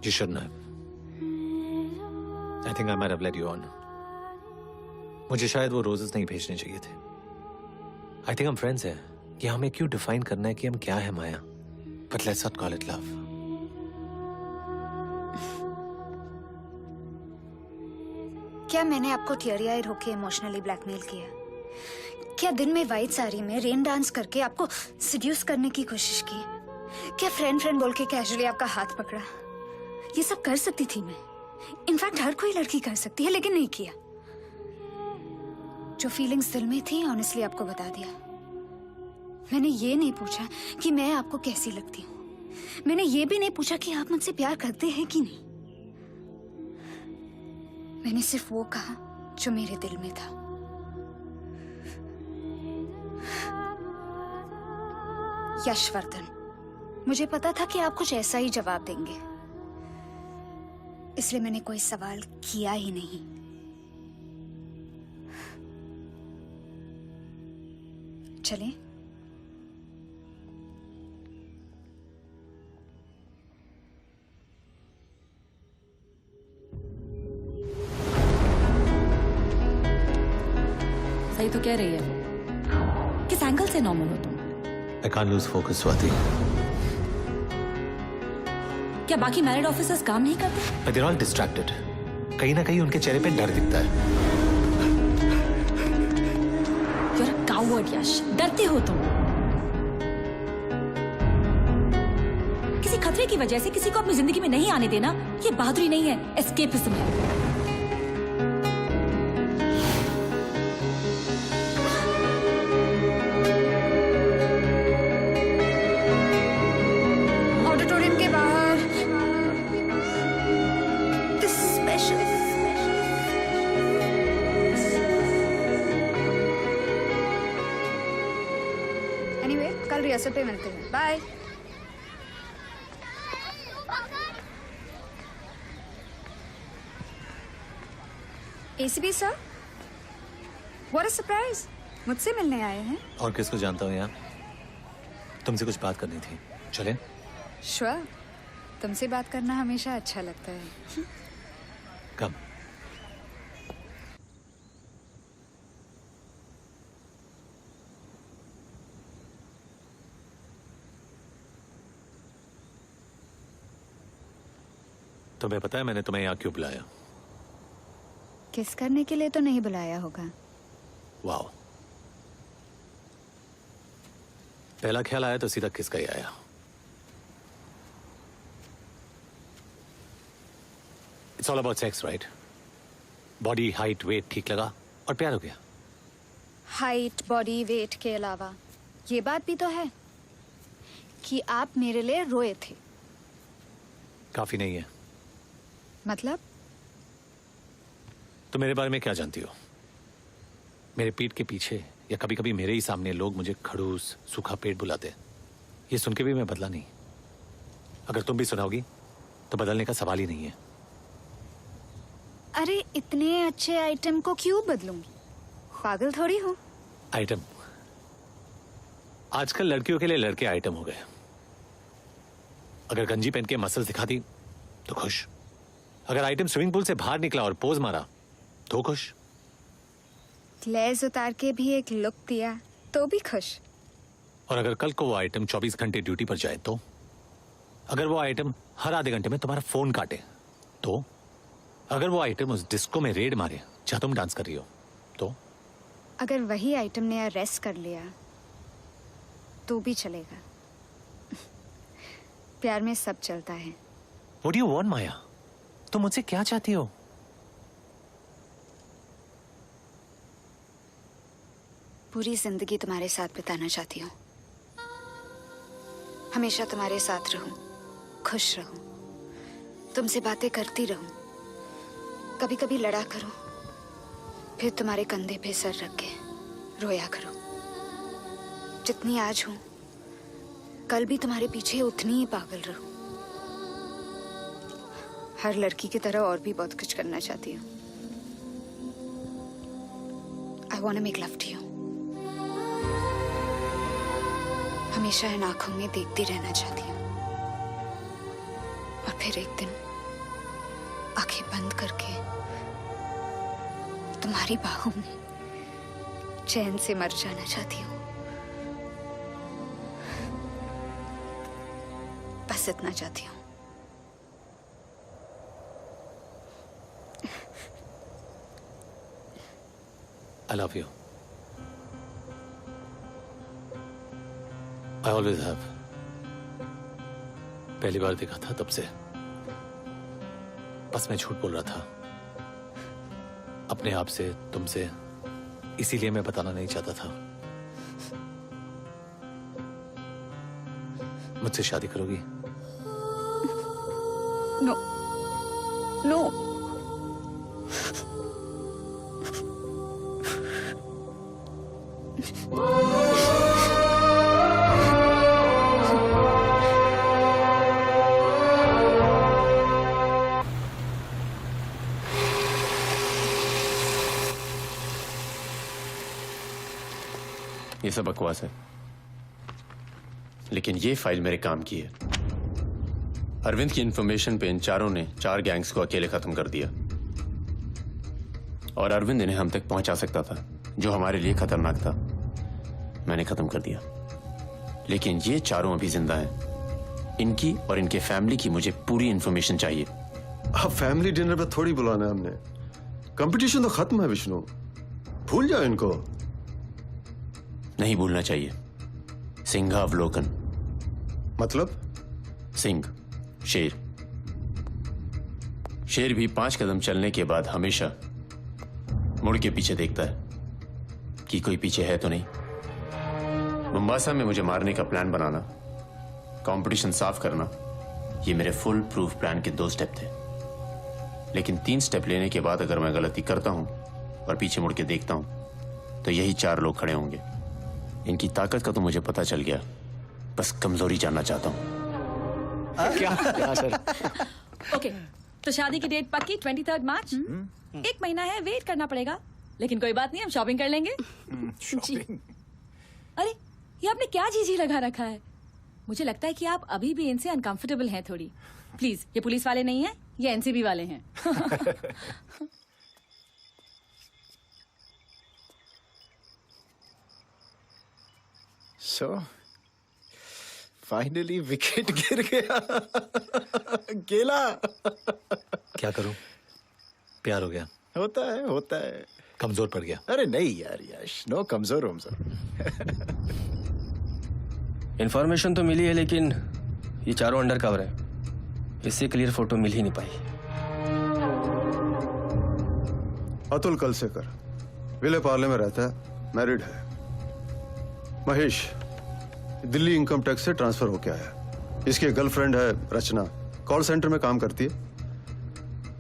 You shouldn't have. I think I might have led you on. मुझे शायद वो रोजेस नहीं भेजने चाहिए थे। I think हम friends हैं। कि हमें क्यों डिफाइन करना है कि हम क्या है माया? But let's not call it love. क्या मैंने आपको टीयरी आईड होके इमोशनली ब्लैकमेल किया? क्या दिन में व्हाइट साड़ी में रेन डांस करके आपको सिड्यूस करने की कोशिश की? क्या फ्रेंड फ्रेंड बोल के कैजुअली आपका हाथ पकड़ा? ये सब कर सकती थी मैं। इनफैक्ट हर कोई लड़की कर सकती है, लेकिन नहीं किया। जो फीलिंग्स दिल में थी ऑनेस्टली आपको बता दिया। मैंने ये नहीं पूछा कि मैं आपको कैसी लगती हूँ। मैंने ये भी नहीं पूछा कि आप मुझसे प्यार करते हैं कि नहीं। मैंने सिर्फ वो कहा जो मेरे दिल में था। यशवर्धन, मुझे पता था कि आप कुछ ऐसा ही जवाब देंगे, इसलिए मैंने कोई सवाल किया ही नहीं। चलें? सही तो कह रही है वो। किस एंगल से नॉर्मल हो तुम? I can't lose focus, Swati. क्या बाकी मैरिड ऑफिसर्स काम नहीं करते? But they're all distracted. कहीं ना कहीं उनके चेहरे पे डर दिखता है। You're a coward, यश। डरते हो तुम। किसी खतरे की वजह से किसी को अपनी जिंदगी में नहीं आने देना, ये बहादुरी नहीं है, एस्केपिज्म है। ऑडिटोरियम के बाहर स्पेशल एनीवे, कल रिहर्सल पे मिलते हैं। Bye. ACP sir, what a surprise, मुझसे मिलने आए हैं। और किसको जानता हूँ यहाँ? तुमसे कुछ बात करनी थी, चलें? श्योर, तुमसे बात करना हमेशा अच्छा लगता है। कब? तुम्हें पता है मैंने तुम्हें यहाँ क्यों बुलाया? किस करने के लिए तो नहीं बुलाया होगा। वाह, पहला ख्याल आया तो सीधा किसका ही आया। It's all about sex, right? Body, height, weight ठीक लगा और प्यार हो गया। हाइट, बॉडी, वेट के अलावा ये बात भी तो है कि आप मेरे लिए रोए थे। काफी नहीं है। मतलब? तो मेरे बारे में क्या जानती हो? मेरे पीठ के पीछे या कभी कभी मेरे ही सामने लोग मुझे खड़ूस, सूखा पेट बुलाते। ये सुन के भी मैं बदला नहीं। अगर तुम भी सुनाओगी तो बदलने का सवाल ही नहीं है। अरे इतने अच्छे आइटम को क्यों बदलूंगी? पागल थोड़ी हूँ। आइटम? आजकल लड़कियों के लिए लड़के आइटम हो गए। अगर गंजी पहन के मसल्स दिखाती तो खुश। अगर आइटम स्विमिंग पूल से बाहर निकला और पोज मारा तो खुश। ग्लेज उतार के भी एक लुक दिया तो भी खुश। और अगर कल को वो आइटम 24 घंटे ड्यूटी पर जाए तो? अगर वो आइटम हर आधे घंटे में तुम्हारा फोन काटे तो? अगर वो आइटम उस डिस्को में रेड मारे जहां तुम डांस कर रही हो तो? अगर वही आइटम ने अरेस्ट कर लिया तो भी चलेगा। प्यार में सब चलता है। What do you want, माया? तुम मुझसे क्या चाहती हो? पूरी जिंदगी तुम्हारे साथ बिताना चाहती हूँ। हमेशा तुम्हारे साथ रहूं, खुश रहूं, तुमसे बातें करती रहूं, कभी कभी लड़ा करूं, फिर तुम्हारे कंधे पे सर रख के रोया करूं। जितनी आज हूं, कल भी तुम्हारे पीछे उतनी ही पागल रहूं। हर लड़की की तरह और भी बहुत कुछ करना चाहती हूँ। I want to make love to you. हमेशा इन आंखों में देखती रहना चाहती हूँ और फिर एक दिन आंखें बंद करके तुम्हारी बाहों में चैन से मर जाना चाहती हूँ। बस इतना चाहती हूँ। I love you. I always have. पहली बार देखा था तब से बस मैं झूठ बोल रहा था अपने आप से, तुमसे। इसीलिए मैं बताना नहीं चाहता था। मुझसे शादी करोगी? No no. ये सब बकवास है, लेकिन ये फाइल मेरे काम की है। अरविंद की इंफॉर्मेशन पे इन चारों ने 4 गैंग्स को अकेले खत्म कर दिया और अरविंद इन्हें हम तक पहुंचा सकता था, जो हमारे लिए खतरनाक था। मैंने खत्म कर दिया, लेकिन ये चारों अभी जिंदा हैं। इनकी और इनके फैमिली की मुझे पूरी इंफॉर्मेशन चाहिए। अब फैमिली डिनर पे थोड़ी बुलाना है हमने। कंपटीशन तो खत्म है विष्णु, भूल जाओ इनको। नहीं भूलना चाहिए। सिंहावलोकन मतलब? सिंह शेर। शेर भी 5 कदम चलने के बाद हमेशा मुड़ के पीछे देखता है कि कोई पीछे है तो नहीं। मुंबासा में मुझे मारने का प्लान बनाना, कंपटीशन साफ करना, ये मेरे फुल प्रूफ प्लान के 2 स्टेप थे। लेकिन 3 स्टेप लेने के बाद अगर मैं गलती करता हूं और पीछे मुड़ के देखता हूं तो यही 4 लोग खड़े होंगे। इनकी ताकत का तो मुझे पता चल गया, बस कमजोरी जानना चाहता हूं। क्या सर? ओके, तो शादी की डेट पक्की 23 मार्च। 1 महीना है, वेट करना पड़ेगा, लेकिन कोई बात नहीं, हम शॉपिंग कर लेंगे। शॉपिंग? अरे ये आपने क्या जीजी लगा रखा है? मुझे लगता है कि आप अभी भी इनसे अनकंफर्टेबल हैं थोड़ी। प्लीज, ये पुलिस वाले नहीं हैं, ये एनसीबी वाले हैं। सो फाइनली विकेट गिर गया। गेला। क्या करूं? प्यार हो गया। होता है, होता है। कमजोर पड़ गया। अरे नहीं यार यश, नो कमजोर वमजोर। इन्फॉर्मेशन तो मिली है, लेकिन ये चारों अंडर कवर है, इससे क्लियर फोटो मिल ही नहीं पाई। अतुल कलसेकर विले पार्ले में रहता है, मैरिड है। महेश दिल्ली इनकम टैक्स से ट्रांसफर होके आया। इसकी गर्लफ्रेंड है रचना, कॉल सेंटर में काम करती है।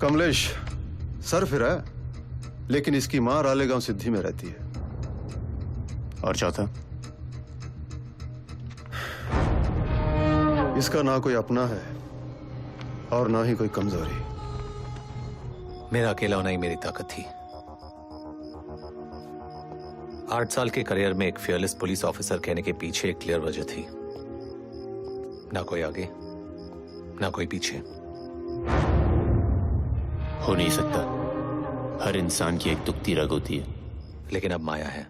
कमलेश सर फिरा है, लेकिन इसकी मां रालेगांव सिद्धि में रहती है। और चौथा? इसका ना कोई अपना है और ना ही कोई कमजोरी। मेरा अकेला होना ही मेरी ताकत थी। 8 साल के करियर में एक फियरलेस पुलिस ऑफिसर कहने के पीछे एक क्लियर वजह थी। ना कोई आगे, ना कोई पीछे। हो नहीं सकता। हर इंसान की एक दुखती रग होती है। लेकिन अब माया है।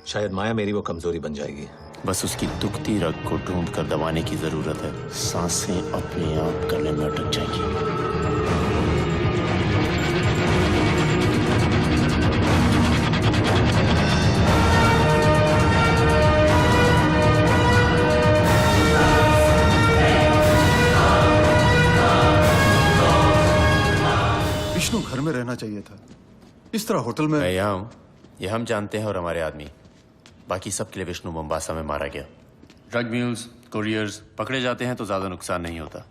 शायद माया मेरी वो कमजोरी बन जाएगी। बस उसकी दुखती रग को ढूंढ कर दबाने की जरूरत है। सांसें अपने आप गले में अटक जाएंगी। विष्णु घर में रहना चाहिए था, इस तरह होटल में। मैं यहाँ हूँ, ये हम जानते हैं और हमारे आदमी। बाकी सबके लिए विष्णु मुंबासा में मारा गया। ड्रग म्यूल्स, कोरियर्स पकड़े जाते हैं तो ज्यादा नुकसान नहीं होता,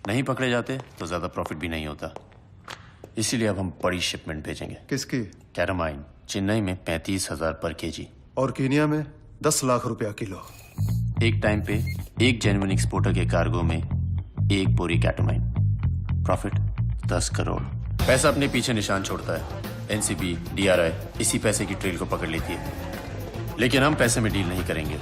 नहीं पकड़े जाते तो ज्यादा प्रॉफिट भी नहीं होता। इसीलिए अब हम बड़ी शिपमेंट भेजेंगे। किसकी? कैरामाइन। चेन्नई में 35,000 पर केजी और कीनिया में 10 लाख रुपया किलो। एक टाइम पे एक जेन्युइन एक्सपोर्टर के कार्गो में 1 बोरी कैटामाइन। प्रॉफिट 10 करोड़। पैसा अपने पीछे निशान छोड़ता है। एनसीबी, डीआरआई इसी पैसे की ट्रेल को पकड़ लेती है। लेकिन हम पैसे में डील नहीं करेंगे।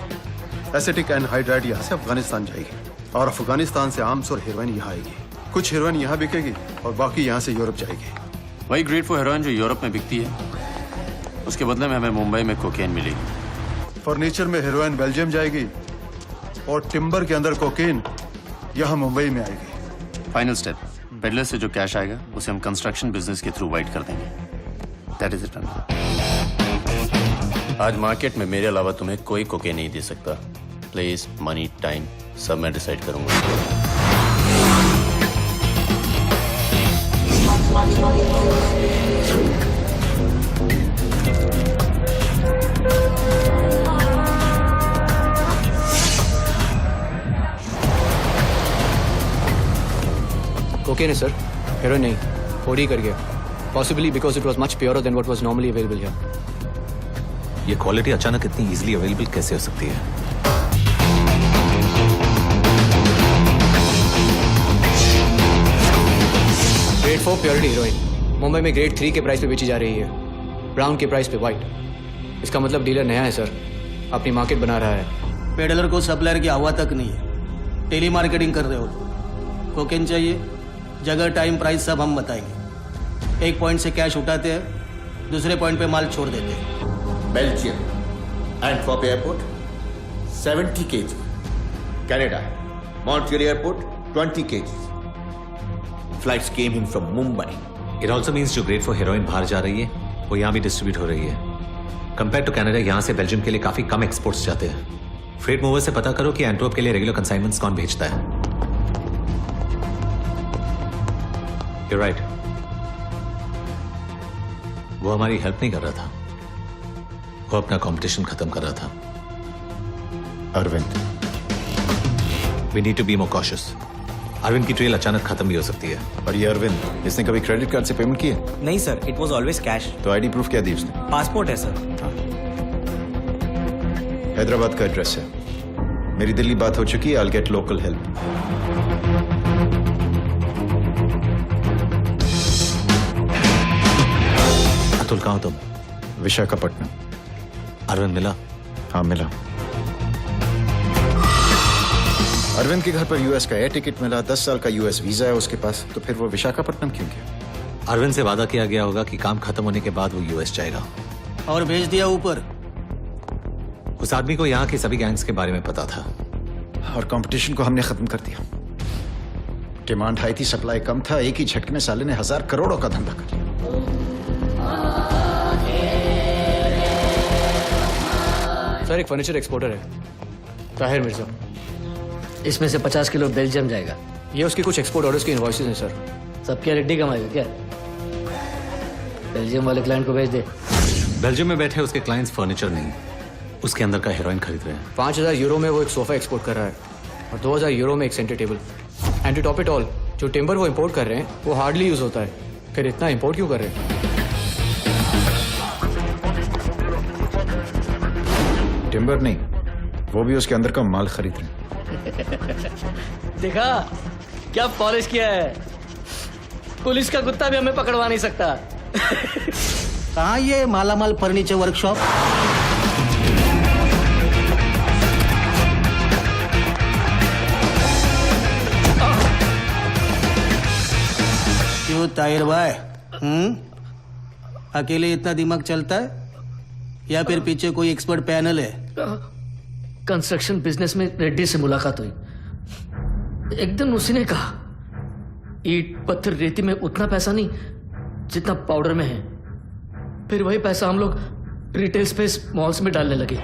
एसिटिक एनहाइड्राइड यहाँ से अफगानिस्तान जाएगी और अफगानिस्तान से आर्म्स और हेरोइन यहाँ आएगी। कुछ हेरोइन यहाँ बिकेगी और बाकी यहाँ से यूरोप जाएगी। वही ग्रेड फॉर हेरोइन जो यूरोप में बिकती है, उसके बदले में हमें मुंबई में कोकेन मिलेगी। फर्नीचर में हेरोइन बेल्जियम जाएगी और टिम्बर के अंदर कोकेन यहाँ मुंबई में आएगी। फाइनल स्टेप, पेडलर से जो कैश आएगा उसे हम कंस्ट्रक्शन बिजनेस के थ्रू वाइट कर देंगे। That is it. आज मार्केट में मेरे अलावा तुम्हें कोई कोकेन नहीं दे सकता। प्लेस, मनी, टाइम सब मैं डिसाइड करूंगा। कोकेन है सर, हेरोइन नहीं। OD कर गया, possibly because it was much purer than what was normally available here. ये क्वालिटी अचानक इतनी इजीली अवेलेबल कैसे हो सकती है? ग्रेड 4 प्योरिटी हीरोइन मुंबई में ग्रेड 3 के प्राइस पे बेची जा रही है, ब्राउन के प्राइस पे व्हाइट। इसका मतलब डीलर नया है सर, अपनी मार्केट बना रहा है। पेडलर को सप्लायर की हवा तक नहीं है, टेली मार्केटिंग कर रहे हो। कोकेन चाहिए, जगह, टाइम, प्राइस सब हम बताएंगे। एक पॉइंट से कैश उठाते हैं, दूसरे पॉइंट पे माल छोड़ देते हैं। Belgium, Antwerp airport 70 kg, Canada, Montreal airport 20 kg, flights came in from Mumbai. It also means जो ग्रेड फॉर हेरोइन बाहर जा रही है वो यहाँ भी डिस्ट्रीब्यूट हो रही है. कंपेयर टू कनाडा यहाँ से बेल्जियम के लिए काफी कम एक्सपोर्ट्स जाते हैं. फ्रेट मूवर से पता करो कि एंटवर्प के लिए रेगुलर कंसाइनमेंट्स कौन भेजता है. You're right. वो हमारी हेल्प नहीं कर रहा था, वो अपना कंपटीशन खत्म कर रहा था. Arvind, We need to be more cautious. Arvind की ट्रेल अचानक खत्म भी हो सकती है. और ये अरविंद, इसने कभी क्रेडिट कार्ड से पेमेंट की है? नहीं sir, it was always cash. तो आईडी प्रूफ क्या दी उसने? पासपोर्ट है सर. हैदराबाद का एड्रेस है. मेरी दिल्ली बात हो चुकी है. I'll get local help. Atul कहाँ हो तुम? विशाखापट्टनम. अरविंद मिला? हाँ मिला. अरविंद के घर पर यूएस का एयर टिकट मिला. 10 साल का यूएस वीजा है उसके पास. तो फिर वो विशाखापट्टनम क्यों गया? अरविंद से वादा किया गया होगा कि काम खत्म होने के बाद वो यूएस जाएगा. और भेज दिया ऊपर. उस आदमी को यहाँ के सभी गैंग्स के बारे में पता था. और कंपटीशन को हमने खत्म कर दिया. डिमांड हाई थी, सप्लाई कम था. एक ही झटके में साले ने 1000 करोड़ों का धंधा कर लिया. सर एक फर्नीचर एक्सपोर्टर है, ताहिर मिर्जा. इसमें से 50 किलो बेल्जियम जाएगा. ये उसकी कुछ एक्सपोर्ट ऑर्डर्स की इनवॉइसेस हैं सर. सब क्या रेड्डी कमाएगा क्या? बेल्जियम वाले क्लाइंट को भेज दे. बेल्जियम में बैठे उसके क्लाइंट्स फर्नीचर नहीं, उसके अंदर का हेरोइन खरीद रहे हैं. 5000 यूरो में वो एक सोफा एक्सपोर्ट कर रहा है और 2000 यूरो में एक centre table. And to top it all, जो टिम्बर वो इंपोर्ट कर रहे हैं वो हार्डली यूज होता है. फिर इतना इंपोर्ट क्यों कर रहे हैं? टिम्बर नहीं, वो भी उसके अंदर का माल खरीद रहे हैं. देखा क्या पॉलिश किया है. पुलिस का कुत्ता भी हमें पकड़वा नहीं सकता. कहाँ ये मालामाल फर्नीचर वर्कशॉप? क्यों ताहिर भाई, अकेले इतना दिमाग चलता है या फिर पीछे कोई एक्सपर्ट पैनल है? कंस्ट्रक्शन बिजनेस में रेड्डी से मुलाकात हुई. एक दिन उसी ने कहा ईट पत्थर रेती में उतना पैसा नहीं जितना पाउडर में है. फिर वही पैसा हम लोग रिटेल स्पेस मॉल्स में डालने लगे.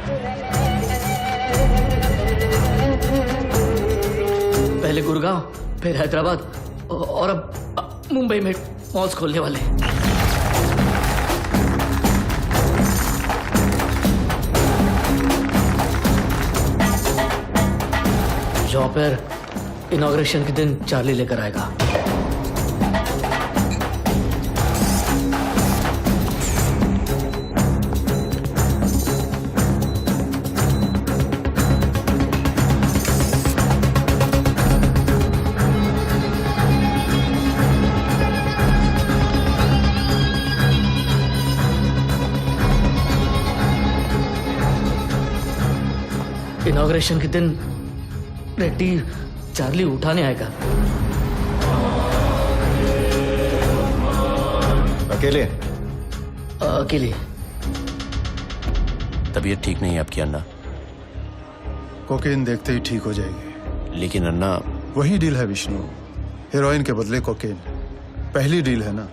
पहले गुड़गांव, फिर हैदराबाद और अब मुंबई में मॉल्स खोलने वाले. जॉब पर इनॉग्रेशन के दिन चार्ली लेकर आएगा. इनॉग्रेशन के दिन रेड्डी चार्ली उठाने आएगा. अकेले? अकेले. तबीयत ठीक नहीं है आपकी अन्ना. कोकेन देखते ही ठीक हो जाएगी. लेकिन अन्ना, वही डील है विष्णु. हेरोइन के बदले कोकेन. पहली डील है ना,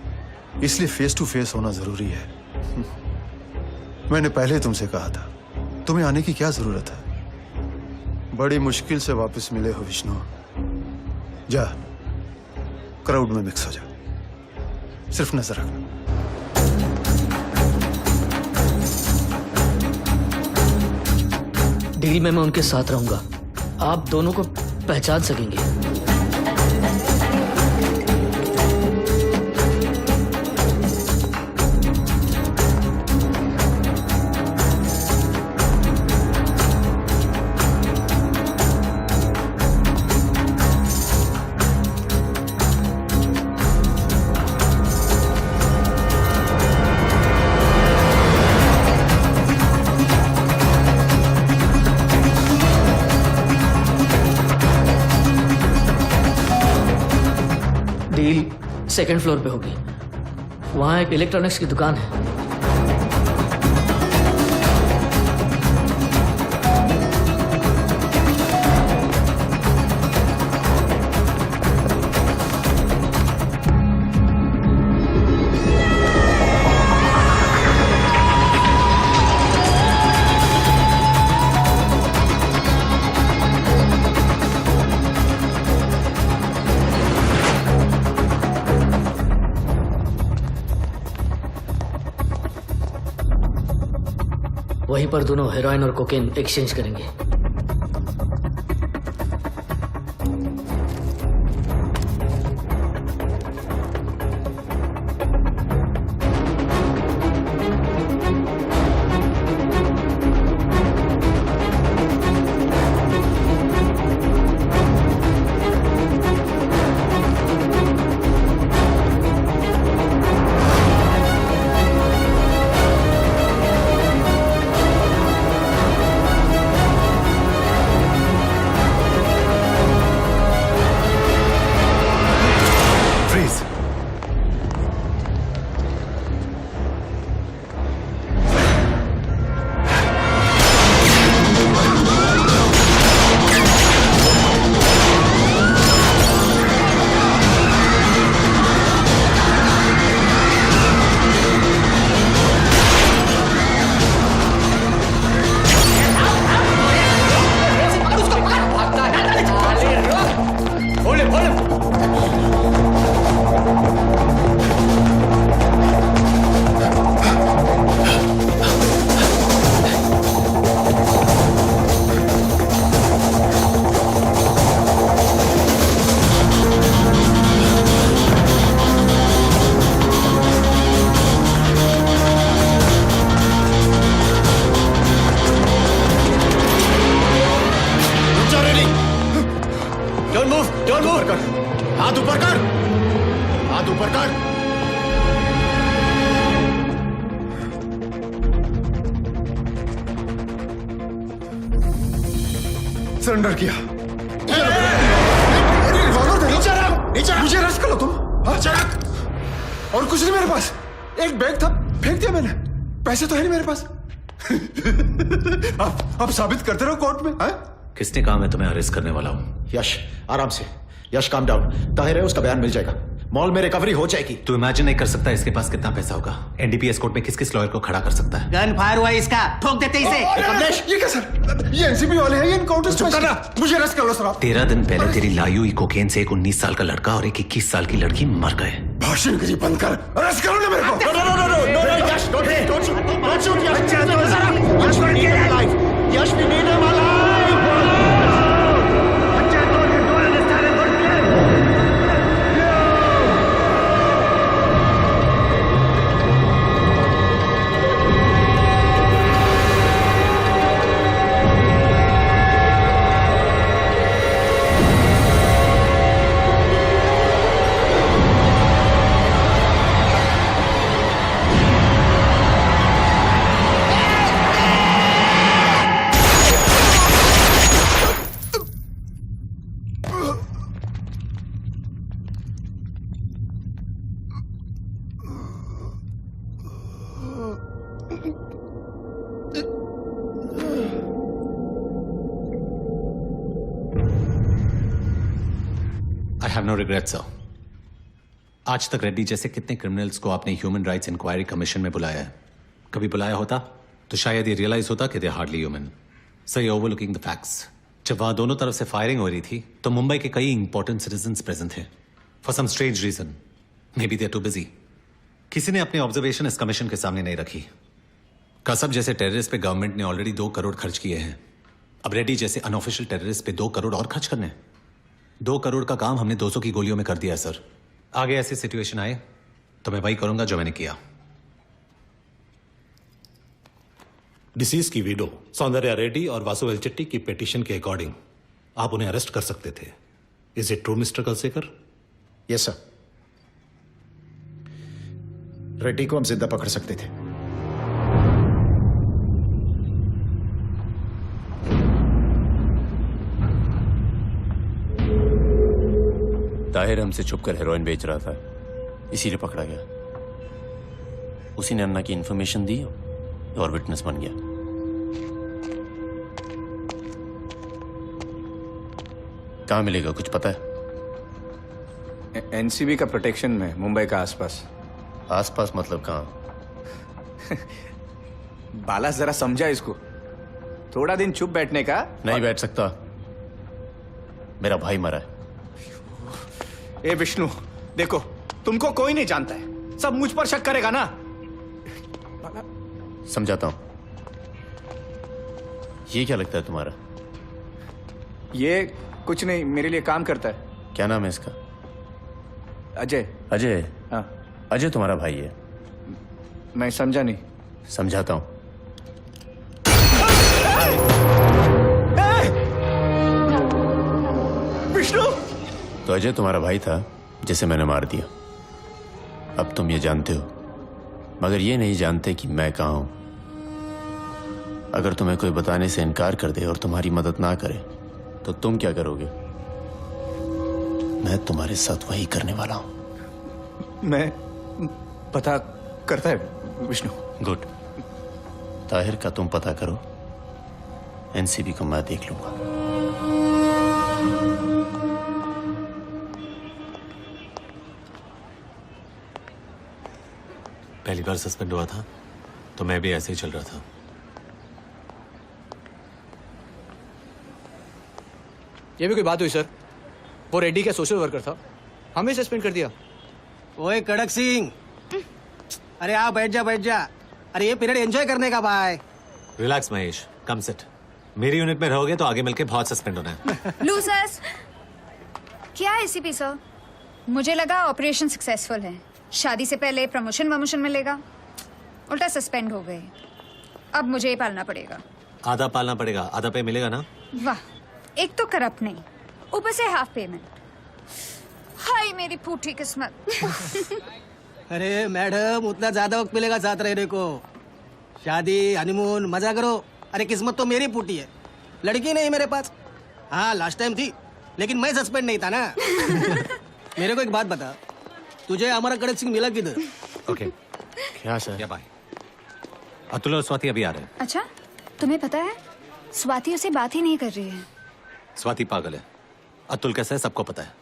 इसलिए फेस टू फेस होना जरूरी है. मैंने पहले तुमसे कहा था, तुम्हें आने की क्या जरूरत है. बड़ी मुश्किल से वापस मिले हो विष्णु. जा क्राउड में मिक्स हो जा. सिर्फ नजर रखना. डील में मैं उनके साथ रहूंगा. आप दोनों को पहचान सकेंगे. डील सेकंड फ्लोर पे होगी. वहां एक इलेक्ट्रॉनिक्स की दुकान है. पर दोनों हेरोइन और कोकेन एक्सचेंज करेंगे। हाथ ऊपर कर, हाथ ऊपर कर। सरेंडर किया। मुझे रेस्ट कर लो तुम। और कुछ नहीं मेरे पास, एक बैग था फेंक दिया मैंने, पैसे तो है नहीं मेरे पास। अब साबित करते रहो कोर्ट में। किसने कहा मैं तुम्हें अरेस्ट करने वाला हूँ? यश आराम से, यश काम डाउन। ताहिर है उसका बयान मिल जाएगा, मॉल में रिकवरी हो जाएगी। तू इमेजिन नहीं कर सकता इसके पास कितना पैसा होगा। एनडीपीएस कोर्ट में किस किस लॉयर को खड़ा कर सकता है। गन फायर हुआ इसका, ठोक देते इसे। कमलेश ये क्या सर, ये एनसीबी वाले हैं, ये इनकाउंटर स्पेशलिस्ट। मुझे अरेस्ट कर लो सर आप। 13 दिन पहले तेरी लाई हुई कोकेन से एक 19 साल का लड़का और एक 21 साल की लड़की मर गए। भाषण करिए बंद कर, अरेस्ट करो ना मेरे को। यश we need him alive. I have no regrets, sir. आज तक रेड्डी जैसे कितने क्रिमिनल्स को आपने ह्यूमन राइट्स इंक्वायरी कमीशन में बुलाया है? कभी बुलाया होता तो शायद ये रियलाइज होता कि they hardly human. So you overlooking the facts. जब वहां दोनों तरफ से फायरिंग हो रही थी तो मुंबई के कई इंपॉर्टेंट सिटीजन्स प्रेजेंट थे। For some strange reason, maybe they are too busy, किसी ने अपनी ऑब्जर्वेशन इस कमीशन के सामने नहीं रखी। कसब जैसे टेररिस्ट पे गवर्नमेंट ने ऑलरेडी 2 करोड़ खर्च किए हैं। अब रेड्डी जैसे अनऑफिशियल टेररिस्ट पे 2 करोड़ और खर्च करने। 2 करोड़ का काम हमने 200 की गोलियों में कर दिया है सर। आगे ऐसी सिचुएशन आए तो मैं वही करूंगा जो मैंने किया। डिसीज की विडो सौंदर्या रेड्डी और वासु वेलचेट्टी की पिटीशन के अकॉर्डिंग आप उन्हें अरेस्ट कर सकते थे। Is it true mister Kalsekar? Yes sir, Reddy को हम जिंदा पकड़ सकते थे। ताहिर हमसे छुपकर हेरोइन बेच रहा था, इसीलिए पकड़ा गया। उसी ने अन्ना की इंफॉर्मेशन दी और विटनेस बन गया। कहां मिलेगा कुछ पता है? एनसीबी का प्रोटेक्शन में मुंबई का आसपास। आसपास मतलब कहां? बाला जरा समझा इसको, थोड़ा दिन चुप बैठने का। नहीं बैठ सकता, मेरा भाई मरा है। ए विष्णु देखो, तुमको कोई नहीं जानता है, सब मुझ पर शक करेगा ना। समझाता हूं। ये क्या लगता है तुम्हारा? ये कुछ नहीं, मेरे लिए काम करता है। क्या नाम है इसका? अजय। अजय? हाँ। अजय तुम्हारा भाई है? मैं समझा नहीं। समझाता हूं। विष्णु! तो अजय तुम्हारा भाई था जिसे मैंने मार दिया। अब तुम ये जानते हो, मगर ये नहीं जानते कि मैं कहां हूं। अगर तुम्हें कोई बताने से इनकार कर दे और तुम्हारी मदद ना करे तो तुम क्या करोगे? मैं तुम्हारे साथ वही करने वाला हूं। मैं पता करता है विष्णु। गुड। ताहिर का तुम पता करो, एनसीबी को मैं देख लूंगा। पहली बार सस्पेंड हुआ था तो मैं भी ऐसे ही चल रहा था। ये भी कोई बात हुई सर? वो रेड्डी का सोशल वर्कर था, हमें सस्पेंड कर दिया। ओए कड़क सिंह, अरे आ बैठ जा। अरे ये पीरियड एंजॉय करने का भाई। Relax Mahesh, come sit. मेरी यूनिट में रहोगे तो आगे मिलके बहुत सस्पेंड होना है। लूजर्स। क्या है एसीपी सर? मुझे लगा ऑपरेशन सक्सेसफुल है, शादी से पहले प्रमोशन वमोशन मिलेगा, उल्टा सस्पेंड हो गए। अब मुझे ही पालना पड़ेगा। आधा पालना पड़ेगा, आधा पे मिलेगा ना? वाह, एक तो करप्ट नहीं, ऊपर से हाफ पेमेंट। हाय मेरी फूटी किस्मत। अरे मैडम, उतना ज्यादा वक्त मिलेगा साथ रहने को। शादी, हनीमून, मजा करो। अरे किस्मत तो मेरी फूटी है, लड़की नहीं मेरे पास। हाँ लास्ट टाइम थी, लेकिन मैं सस्पेंड नहीं था ना। मेरे को एक बात बता, तुझे हमारा कड़क सिंह मिला किधर? ओके। क्या सर? या बाय। अतुल और स्वाति अभी आ रहे हैं। अच्छा, तुम्हें पता है स्वाति उससे बात ही नहीं कर रही है। स्वाति पागल है, अतुल कैसा है सबको पता है।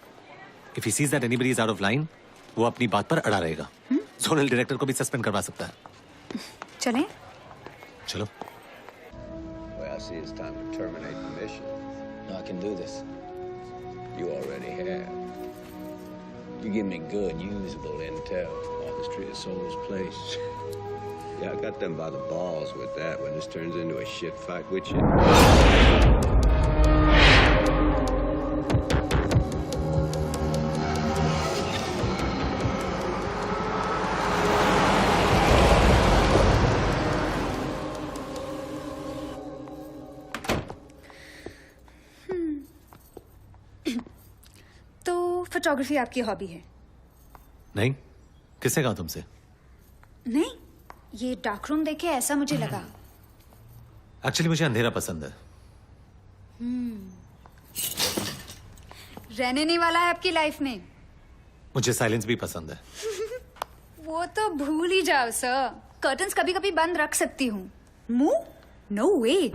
If he sees that anybody is out of line, वो अपनी बात पर अड़ा रहेगा। जोनल डायरेक्टर को भी सस्पेंड करवा सकता है। चलें? चलो। I see it's time to terminate the mission. No, I can do this. You already have. You give me good, usable intel on the street of Soul's place. Yeah, I got them by the balls with that when this turns into a shit fight with you. Photography आपकी hobby है? नहीं, किसने कहा तुमसे? नहीं, ये dark room देखे ऐसा मुझे लगा। एक्चुअली मुझे अंधेरा पसंद है। रहने नहीं वाला है आपकी लाइफ में। मुझे साइलेंस भी पसंद है। वो तो भूल ही जाओ सर, कर्टन्स कभी कभी बंद रख सकती हूँ। मुंह? नो वे।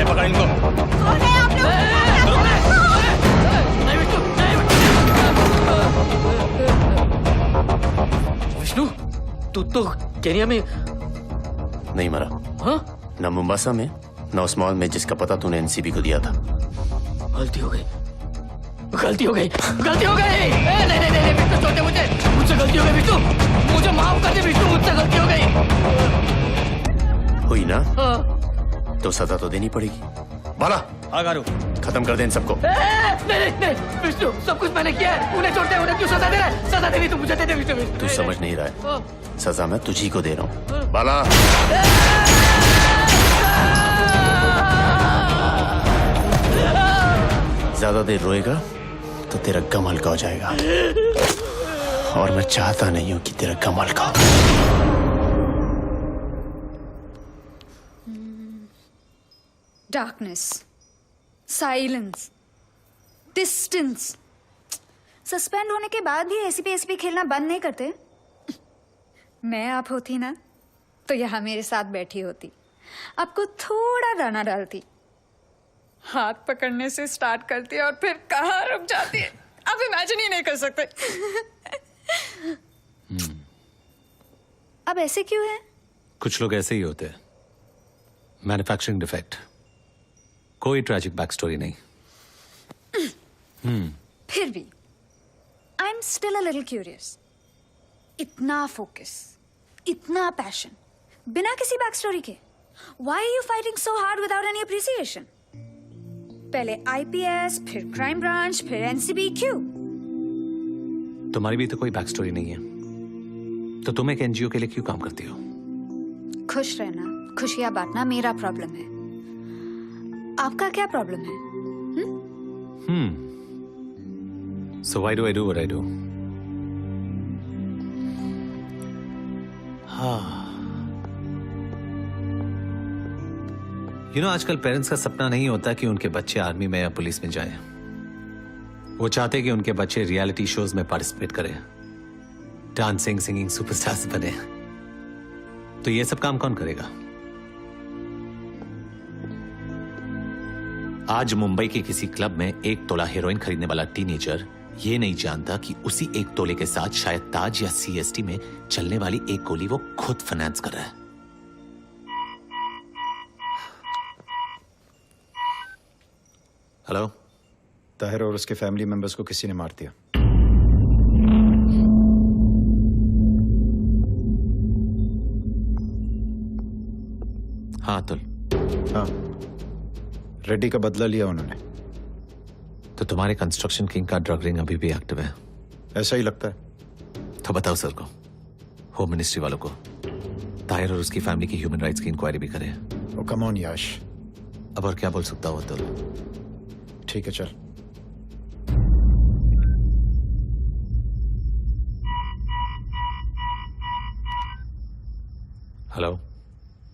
पकड़ इनको। कौन है आप लोग? विष्णु, तू तो केनिया में नहीं मरा। हाँ? ना मुंबासा में, ना उस मॉल में जिसका पता तूने एनसीबी को दिया था। गलती हो गई, गलती हो गई, गलती हो गई। नहीं नहीं नहीं विष्णु, छोड़ दे मुझे, मुझसे गलती हो गई विष्णु, मुझे माफ कर दे विष्णु, मुझसे गलती हो गई। हुई ना? हाँ। तो सजा तो देनी पड़ेगी। बाला, हाँ गारू, खत्म कर दे इन सबको। नहीं नहीं विष्णु, सब कुछ मैंने किया है। उन्हें छोड़ते, उन्हें क्यों सजा दे रहा है? सजा देनी तो मुझे दे दे विष्णु। तू समझ नहीं रहा है, सजा मैं तुझी को दे रहा हूँ। बाला, ज्यादा देर रोएगा तो तेरा गम हल्का हो जाएगा, और मैं चाहता नहीं हूं कि तेरा गम हल्का हो। Darkness, silence, distance. सस्पेंड होने के बाद भी एसीपी खेलना बंद नहीं करते। मैं आप होती ना तो यहाँ मेरे साथ बैठी होती, आपको थोड़ा दाना डालती, हाथ पकड़ने से स्टार्ट करती है और फिर कहाँ रुक जाती है आप इमेजिन ही नहीं कर सकते। अब ऐसे क्यों है? कुछ लोग ऐसे ही होते हैं। मैन्युफैक्चरिंग डिफेक्ट, कोई ट्रैजिक बैक स्टोरी नहीं। फिर भी I am still a little curious. इतना फोकस, इतना पैशन, बिना किसी बैक स्टोरी के. Why are you fighting so hard without any appreciation? पहले IPS, फिर क्राइम ब्रांच, फिर NCB, क्यों? तुम्हारी भी तो कोई बैक स्टोरी नहीं है, तो तुम एक एनजीओ के लिए क्यों काम करती हो? खुश रहना, खुशियां बांटना मेरा प्रॉब्लम है. आपका क्या प्रॉब्लम है? So why do I do what I do? आजकल पेरेंट्स का सपना नहीं होता कि उनके बच्चे आर्मी में या पुलिस में जाएं. वो चाहते कि उनके बच्चे रियलिटी शोज में पार्टिसिपेट करें, डांसिंग सिंगिंग सुपरस्टार्स बने. तो ये सब काम कौन करेगा? आज मुंबई के किसी क्लब में 1 तोला हेरोइन खरीदने वाला टीनेजर ये नहीं जानता कि उसी 1 तोले के साथ शायद ताज या CST में चलने वाली एक गोली वो खुद फाइनेंस कर रहा है. हेलो. ताहिर और उसके फैमिली मेंबर्स को किसी ने मार दिया. हाँ अतुल. हाँ, रेड्डी का बदला लिया उन्होंने. तो तुम्हारे कंस्ट्रक्शन किंग का ड्रग रिंग अभी भी एक्टिव है? ऐसा ही लगता है. तो बताओ सर को, होम मिनिस्ट्री वालों को, ताहिर और उसकी फैमिली की ह्यूमन राइट्स की इंक्वायरी भी करें. ओ कम ऑन याश. अब और क्या बोल सकता हूँ अतुल? ठीक है चल. हेलो.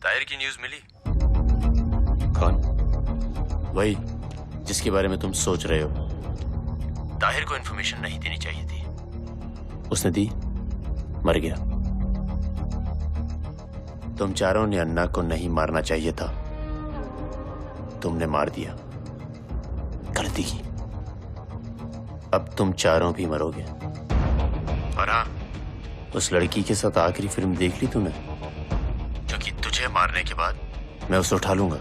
ताहिर की न्यूज मिली? कौन? वही जिसके बारे में तुम सोच रहे हो. ताहिर को इन्फॉर्मेशन नहीं देनी चाहिए थी, उसने दी, मर गया. तुम चारों ने अन्ना को नहीं मारना चाहिए था, तुमने मार दिया. गलती की. अब तुम चारों भी मरोगे. और हाँ, उस लड़की के साथ आखिरी फिल्म देख ली तूने? क्योंकि तुझे मारने के बाद मैं उसे उठा लूंगा,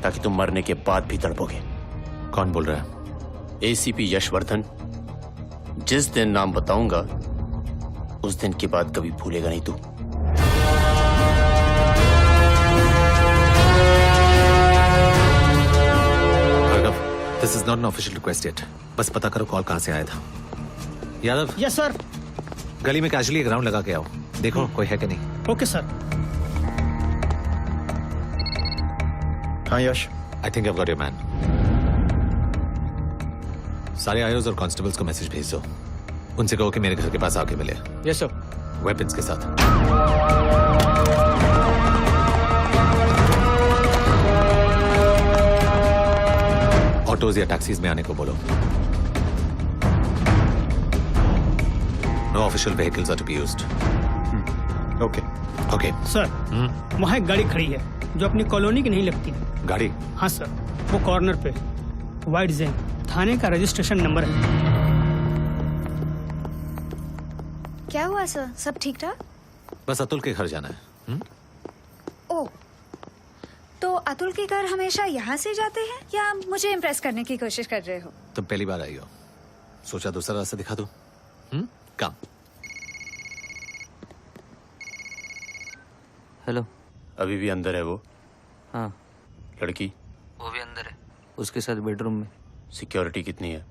ताकि तुम मरने के बाद भी तड़पोगे. कौन बोल रहा है? ACP यशवर्धन. जिस दिन नाम बताऊंगा उस दिन के बाद कभी भूलेगा नहीं तू. This is not an official request yet. बस पता करो कॉल कहां से आया था. यादव. Yes sir. गली में कैजुअली एक राउंड लगा के आओ, देखो कोई है कि नहीं. Okay sir. हाँ Yash. I think I got your man. सारे आईओज और कांस्टेबल्स को मैसेज भेज दो, उनसे कहो कि मेरे घर के पास आके मिले. Yes sir. वेपन्स के साथ. ऑटोज या टैक्सीज में आने को बोलो. No official vehicles are to be used. Okay. Okay sir, वहाँ एक गाड़ी खड़ी है जो अपनी कॉलोनी की नहीं लगती. गाड़ी? हाँ सर, वो कॉर्नर पे वाइट जेन, थाने का रजिस्ट्रेशन नंबर है. क्या हुआ सर? सब ठीक ठाक? बस अतुल के घर जाना है. ओ, तो अतुल के घर हमेशा यहाँ से जाते हैं या मुझे इम्प्रेस करने की कोशिश कर रहे हो? तुम पहली बार आई हो, सोचा दूसरा रास्ता दिखा दो. काम. हेलो. अभी भी अंदर है वो? हाँ. लड़की? वो भी अंदर है, उसके साथ बेडरूम में. सिक्योरिटी कितनी है?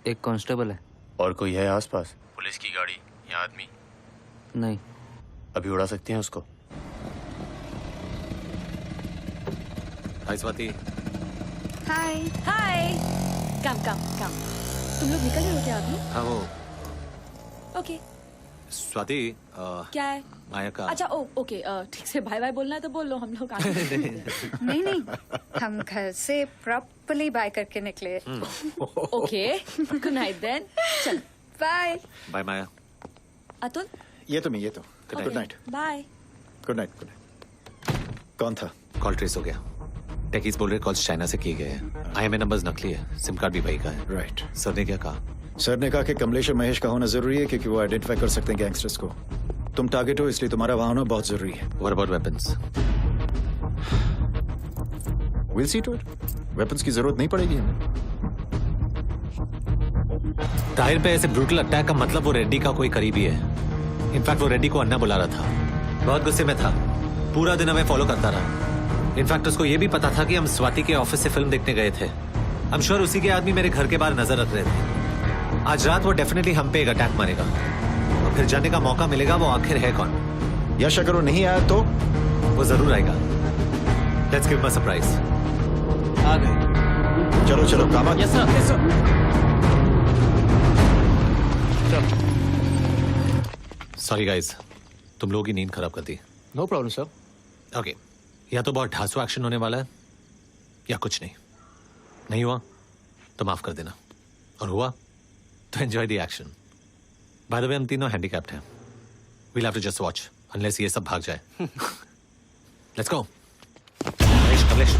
एक कांस्टेबल है. और कोई है आसपास? पुलिस की गाड़ी या आदमी? नहीं. अभी उड़ा सकते हैं उसको? हाय स्वाति. हाय. हाय. कम कम कम. तुम लोग निकल रहे हो क्या अभी? हाँ वो. ओके. स्वाति. क्या है? माया का. अच्छा ओके. ठीक से बाय बाय बोलना है तो बोल लो, हम लोग आगे. नहीं नहीं, हम घर से प्रॉपर्ली बाय करके निकले. ओके. Good night then. चल बाय. बाय माया. अतुल. ये तो good night. Bye. Good night. कौन था? कॉल ट्रेस हो गया. टेकीज बोल रहे कॉल्स चाइना से किए गए हैं. IMA नंबर्स नकली है, सिम कार्ड भी वही का है. राइट. सर ने क्या कहा? सर ने कहा कि कमलेश और महेश का होना जरूरी है क्योंकि वो आइडेंटिफाई कर सकते हैं गैंगस्टर्स को. तुम टारगेट हो इसलिए तुम्हारा वहां होना बहुत जरूरी है. What about weapons? We'll see to it. Weapons की जरूरत नहीं पड़ेगी हमें. ताहिर पे ऐसे ब्रूटल अटैक का मतलब वो रेड्डी का कोई करीबी है। इनफैक्ट वो रेड्डी को अन्ना बुला रहा था। बहुत गुस्से में था, पूरा दिन हमें फॉलो करता रहा। इनफैक्ट उसको ये भी पता था कि हम स्वाति के ऑफिस से फिल्म देखने गए थे। I'm sure उसी के आदमी मेरे घर के बाहर नजर रख रहे थे। आज रात वो डेफिनेटली हम पे एक अटैक मारेगा और फिर जाने का मौका मिलेगा वो आखिर है कौन। यश अगर वो नहीं आया तो वो जरूर आएगा। Let's give him a surprise. आ गए। चलो चलो कामा। Yes sir, yes sir. Sorry guys, तुम लोगों की नींद खराब कर दी। No problem sir. ओके, या तो बहुत ढांसू एक्शन होने वाला है या कुछ नहीं। नहीं हुआ तो माफ कर देना, और हुआ तो enjoy the action. By the way हम तीनों हैंडीकैप्ड हैं। We'll have to just watch unless ये सब भाग जाए। Let's go. कमलेश,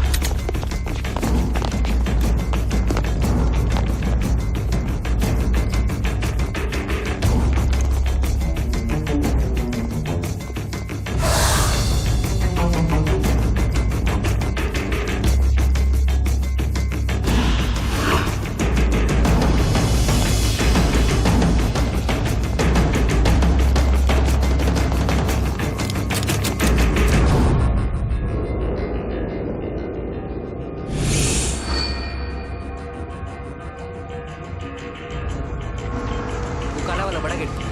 काला वाला बड़ा गेट।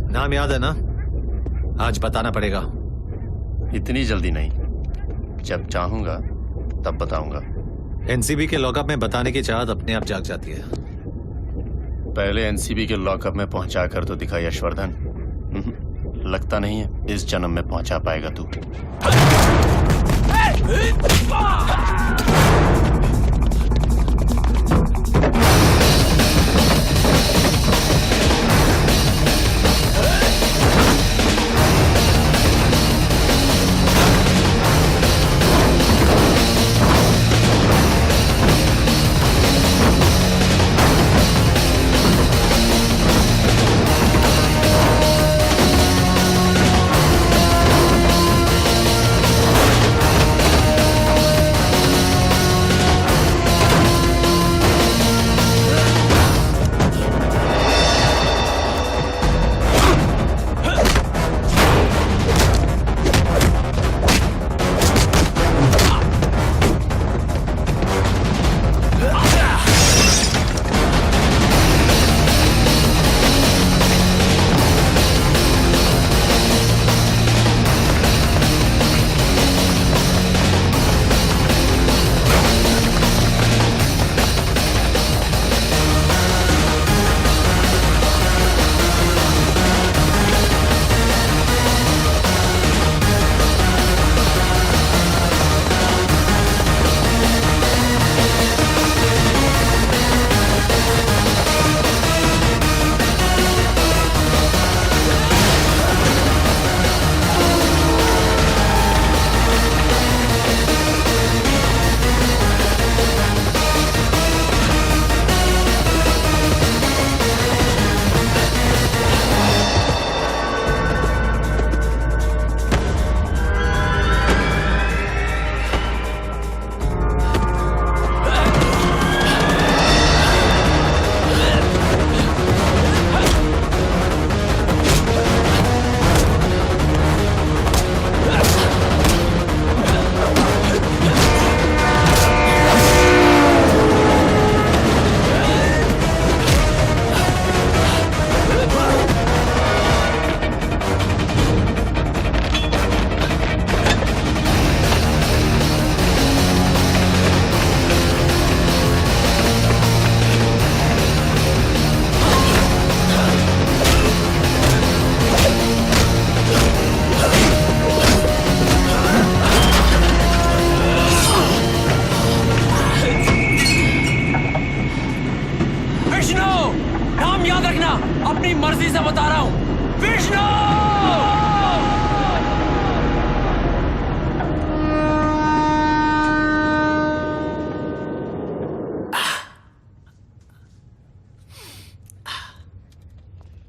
नाम याद है ना? आज बताना पड़ेगा। इतनी जल्दी नहीं, जब चाहूंगा तब बताऊंगा। एनसीबी के लॉकअप में बताने की चाहत अपने आप जाग जाती है। पहले एनसीबी के लॉकअप में पहुंचा कर तो दिखा यशवर्धन। लगता नहीं है इस जन्म में पहुंचा पाएगा तू।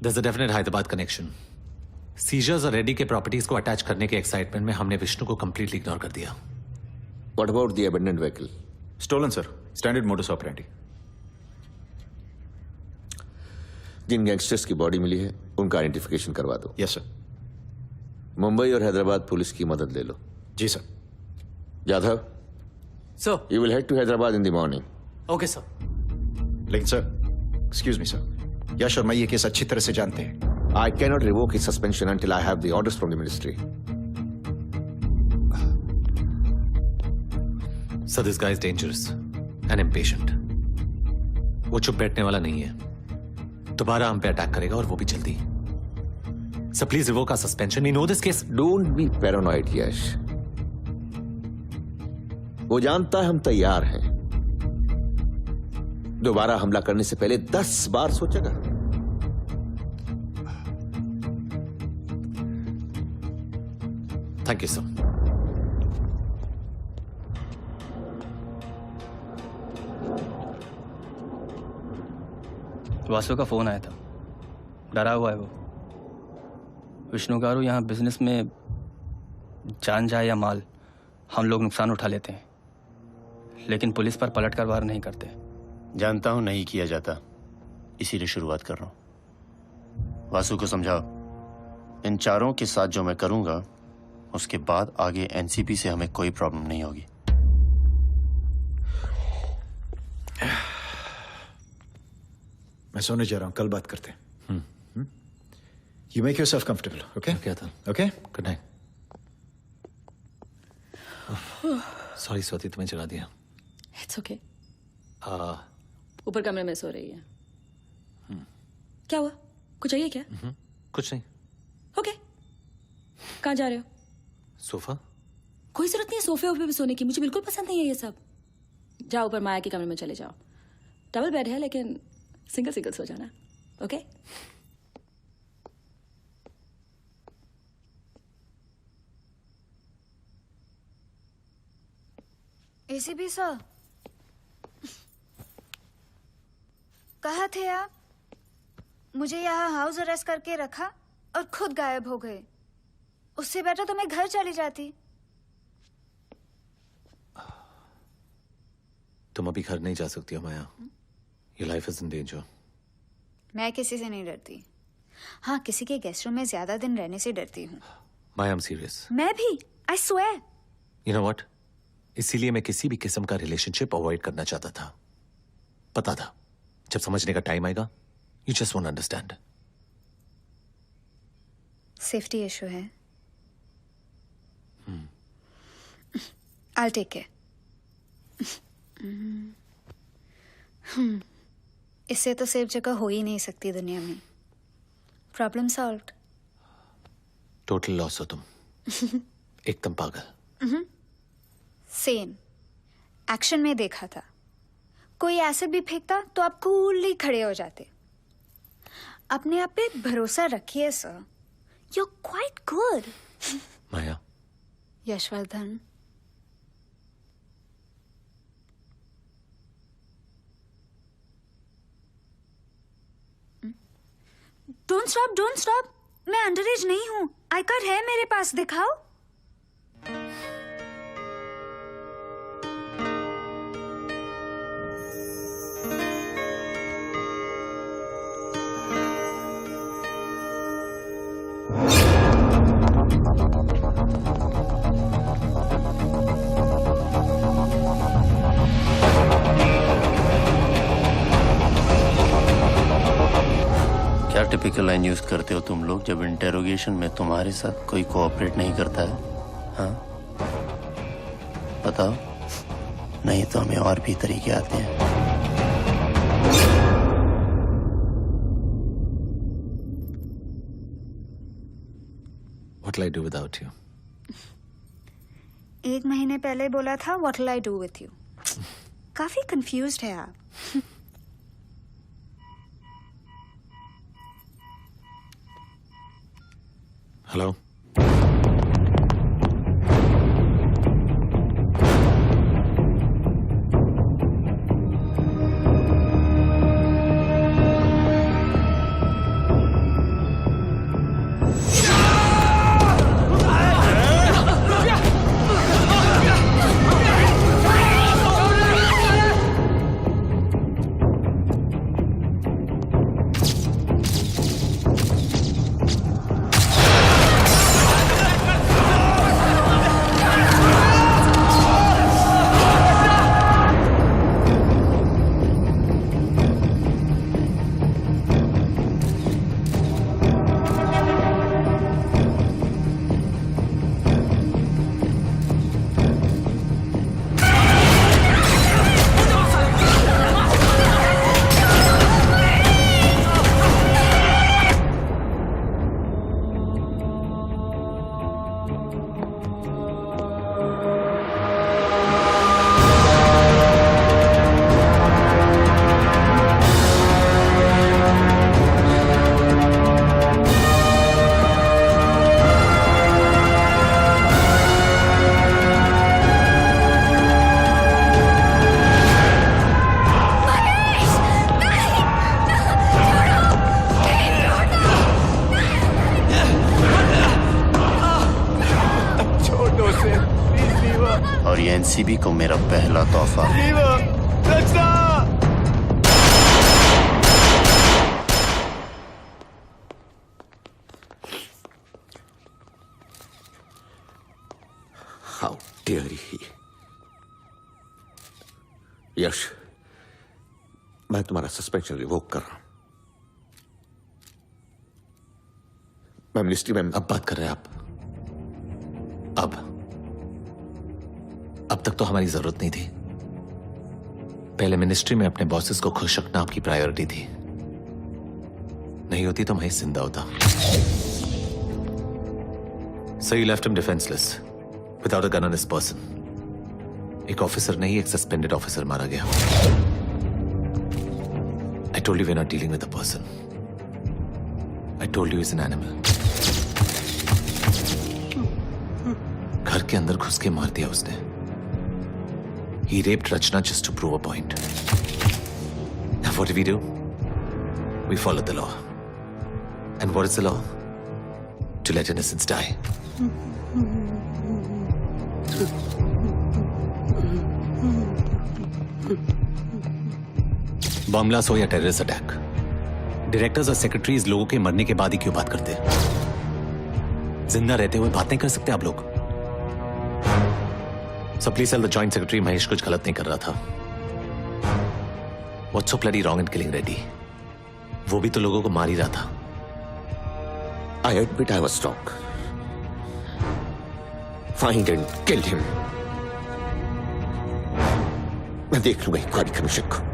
There's a definite Hyderabad connection. Seizures और रेड्डी के प्रॉपर्टीज को अटैच करने के एक्साइटमेंट में हमने विष्णु को कंप्लीटली इग्नोर कर दिया. What about the abandoned vehicle? Stolen sir, standard modus operandi. जिन गैंगस्टर्स की बॉडी मिली है उनका आइडेंटिफिकेशन करवा दो. Yes sir. मुंबई और हैदराबाद पुलिस की मदद ले लो. जी sir. Jadhav, sir. You will head to Hyderabad in the morning. Okay sir. लेकिन sir, excuse me sir, Yash और मैं ये केस अच्छी तरह से जानते हैं. I cannot revoke his suspension until I have the orders from the ministry. So this guy is dangerous and impatient. वो चुप बैठने वाला नहीं है. दोबारा हम पे अटैक करेगा और वो भी जल्दी. So please revoke our suspension. We know this case. Don't be paranoid, Yash. वो जानता है हम तैयार हैं. दोबारा हमला करने से पहले 10 बार सोचेगा. Thank you, sir. वासु का फोन आया था. डरा हुआ है वो. विष्णु गारू, यहाँ बिजनेस में जान जाए या माल, हम लोग नुकसान उठा लेते हैं, लेकिन पुलिस पर पलटकर वार नहीं करते. जानता हूं नहीं किया जाता, इसीलिए शुरुआत कर रहा हूं. वासु को समझाओ, इन चारों के साथ जो मैं करूंगा उसके बाद आगे एनसीपी से हमें कोई प्रॉब्लम नहीं होगी. मैं सोने जा रहा हूं, कल बात करते हैं. You make yourself comfortable. Okay? क्या था? Okay? Good night. Sorry Swati, तुम्हें जगा दिया. It's okay. ऊपर कमरे में सो रही है. क्या हुआ? कुछ चाहिए क्या? कुछ नहीं. ओके. कहाँ जा रहे हो? सोफा. कोई जरूरत नहीं है सोफे पे भी सोने की. मुझे बिल्कुल पसंद नहीं है ये सब. जाओ ऊपर माया के कमरे में चले जाओ. डबल बेड है लेकिन सिंगल सिंगल सो जाना. ओके? एसीपी सर, कहाँ थे आप? मुझे यहाँ हाउस अरेस्ट करके रखा और खुद गायब हो गए. उससे बेटर तो मैं घर चली जाती. तुम अभी घर नहीं जा सकती हो माया. Your life is in danger. मैं किसी से नहीं डरती. हाँ, किसी के गेस्ट रूम में ज्यादा दिन रहने से डरती हूँ. माया, I'm serious. मैं भी. I swear. You know what? इसीलिए मैं किसी भी किस्म का रिलेशनशिप अवॉइड करना चाहता था. पता था जब समझने का टाइम आएगा, you just won't understand. Safety issue है. I'll take care. इससे तो सेफ जगह हो ही नहीं सकती दुनिया में. Problem solved. टोटल लॉस हो तुम. एकदम पागल. सेम एक्शन में देखा था. कोई एसिड भी फेंकता तो आप कूलली खड़े हो जाते. अपने आप पे भरोसा रखिए sir. You're quite good. Maya. Yashwardhan. Don't stop. मैं अंडरएज नहीं हूँ. आई कार्ड है मेरे पास, दिखाओ. क्या टिपिकल लाइन यूज करते हो तुम लोग जब इंटेरोगेशन में तुम्हारे साथ कोई कोऑपरेट नहीं करता है? हाँ, बताओ. नहीं तो हमें और भी तरीके आते हैं. What will I do without you? 1 महीने पहले बोला था What will I do with you? काफी कंफ्यूज्ड है आप. हेलो. को मेरा पहला तोहफा। How dare he? यश, मैं तुम्हारा सस्पेंशन रिवोक कर रहा हूं। मैं मिनिस्ट्री में अब बात कर रहे हैं आप? अब तक तो हमारी जरूरत नहीं थी। पहले मिनिस्ट्री में अपने बॉसेस को खुश रखना आपकी प्रायोरिटी थी। नहीं होती तो मैं जिंदा होता। So you left him defenseless, without a gun on his person. एक ऑफिसर नहीं, एक सस्पेंडेड ऑफिसर मारा गया। I told you we're not dealing with a person. I told you he's an animal. घर के अंदर घुस के मार दिया उसने। He raped Rachna just to prove a point. Now what do? We followed the law. And what is the law? To let innocents die. Bomb blast हो या टेररिस्ट अटैक, डायरेक्टर्स और सेक्रेटरीज लोगों के मरने के बाद ही क्यों बात करते? जिंदा रहते हुए बात नहीं कर सकते आप लोग? So please tell the joint secretary Mahesh कुछ गलत नहीं कर रहा था। What's so bloody wrong in killing Reddy? वो भी तो लोगों को मार ही रहा था। I admit I was wrong. Find and kill him. मैं देख लूंगा इंक्वायरी कमीशन को।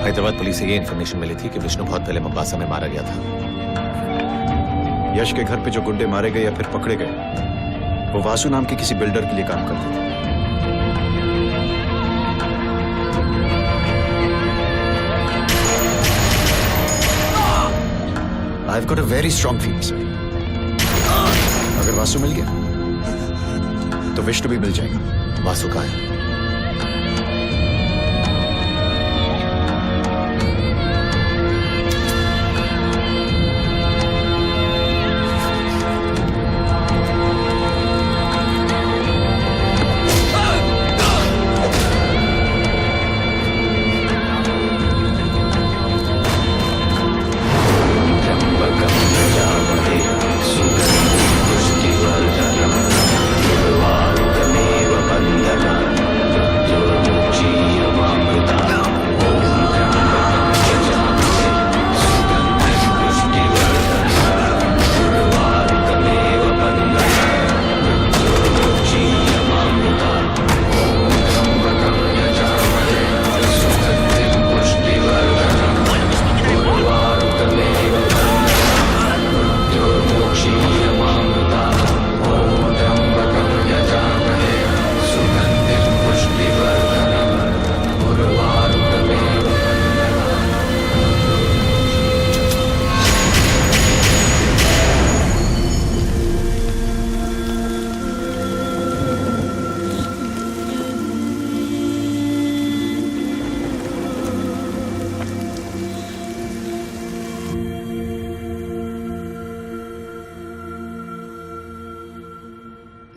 हैदराबाद पुलिस से ये इन्फॉर्मेशन मिली थी कि विष्णु बहुत पहले मोम्बासा में मारा गया था। यश के घर पे जो गुंडे मारे गए या फिर पकड़े गए, वो वासु नाम के किसी बिल्डर के लिए काम करते थे। I've got a very strong feeling, sir. अगर वासु मिल गया, तो विष्णु भी मिल जाएगा। वासु कहाँ है? पुष्टिवर्धनम्, निर्वारुकमेव बन्धनात्।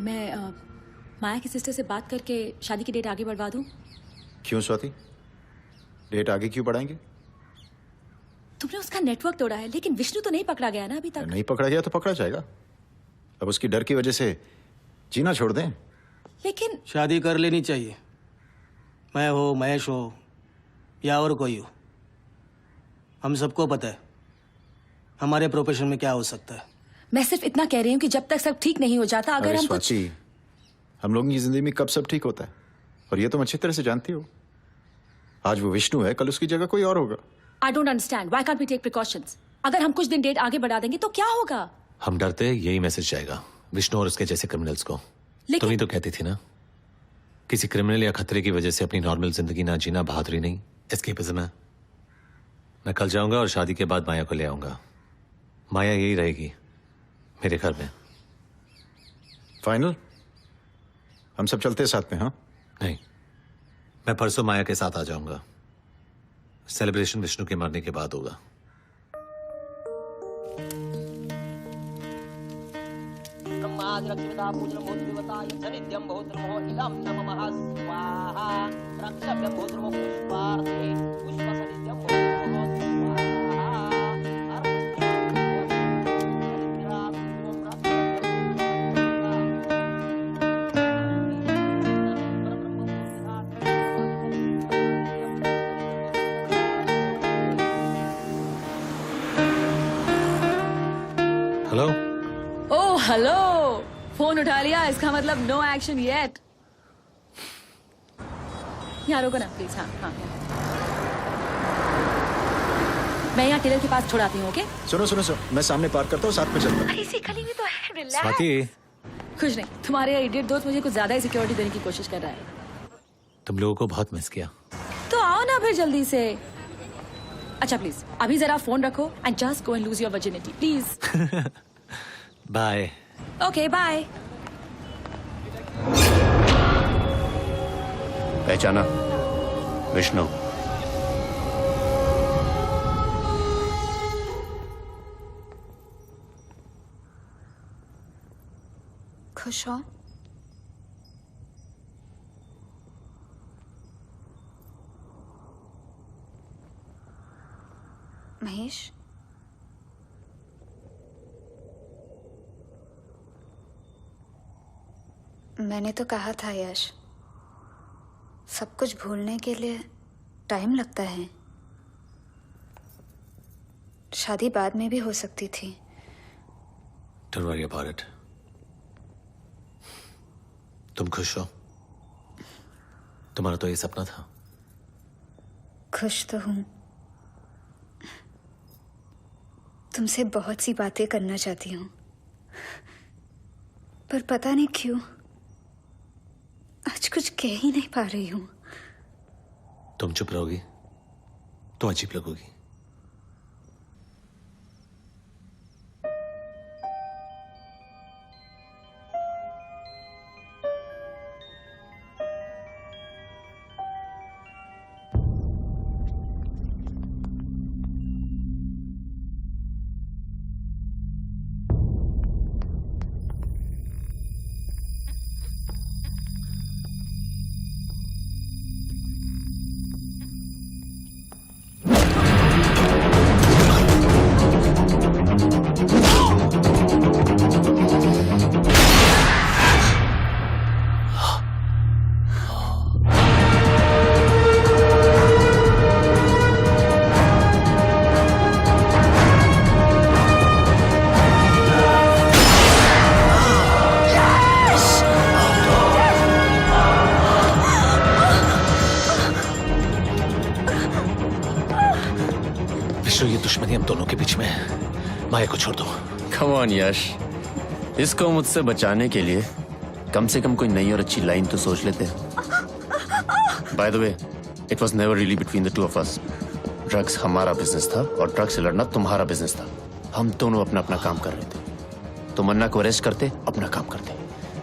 मैं माया की सिस्टर से बात करके शादी की डेट आगे बढ़वा दूं? क्यों स्वाति? डेट आगे क्यों बढ़ाएंगे? तुमने उसका नेटवर्क तोड़ा है, लेकिन विष्णु तो नहीं पकड़ा गया ना अभी तक। नहीं पकड़ा गया तो पकड़ा जाएगा। अब उसकी डर की वजह से जीना छोड़ दें। लेकिन शादी कर लेनी चाहिए। मैं हो, महेश हो या और कोई हो, हम सबको पता है हमारे प्रोफेशन में क्या हो सकता है। मैं सिर्फ इतना कह रही हूँ कि जब तक सब ठीक नहीं हो जाता, अगर हम कुछ... स्वाति, हम लोगों की जिंदगी में कब सब ठीक होता है, और ये तुम अच्छी तरह से जानती हो। आज वो विष्णु है, कल उसकी जगह कोई और होगा। I don't understand. Why can't we take precautions? अगर हम कुछ दिन डेट आगे बढ़ा देंगे तो क्या होगा? हम डरते हैं यही मैसेज जाएगा विष्णु और उसके जैसे क्रिमिनल्स को। लेकिन... तुम ही तो कहती थी ना, किसी क्रिमिनल या खतरे की वजह से अपनी नॉर्मल जिंदगी ना जीना बहादुरी नहीं, एस्केपिज्म है। मैं कल जाऊंगा और शादी के बाद माया को ले आऊंगा। माया यही रहेगी मेरे घर में। फाइनल? हम सब चलते हैं साथ में? हाँ नहीं, मैं परसों माया के साथ आ जाऊंगा। सेलिब्रेशन विष्णु के मरने के बाद होगा। हेलो। ओह हेलो, फोन उठा लिया, इसका मतलब नो एक्शन येट। यहाँ रोको ना प्लीज। हाँ हाँ, मैं यहाँ टेलर के पास छोड़ आती हूँ। ओके सुनो सुनो सुनो, मैं सामने पार्क करता हूँ, साथ में चलता हूँ। इसी गली में तो है। रिलैक्स। स्वाति, कुछ नहीं, तुम्हारे इडियट दोस्त मुझे कुछ ज्यादा ही सिक्योरिटी देने की कोशिश कर रहा है। तुम लोगों को बहुत मिस किया। तो आओ ना फिर जल्दी से। अच्छा प्लीज अभी जरा फोन रखो and just go and lose your virginity please. Bye. Okay bye. पहचाना? विष्णु। खुश हो? महेश, मैंने तो कहा था यश, सब कुछ भूलने के लिए टाइम लगता है। शादी बाद में भी हो सकती थी। Don't worry about it. तुम खुश हो? तुम्हारा तो ये सपना था। खुश तो हूं, तुमसे बहुत सी बातें करना चाहती हूँ, पर पता नहीं क्यों आज कुछ कह ही नहीं पा रही हूँ। तुम चुप रहोगी तो अजीब लगोगी। ये दुश्मनी हम दोनों के बीच में है। माया को छोड़ दो। कम ऑन यश, इसको मुझसे बचाने के लिए कम से कम कोई नई और अच्छी लाइन तो सोच लेते हैं। Bye the way, it was never really between the two of us. Drugs हमारा बिजनेस था और ड्रग्स से लड़ना तुम्हारा बिजनेस था। हम दोनों अपना अपना काम कर रहे थे। तुम अन्ना को अरेस्ट करते, अपना काम करते।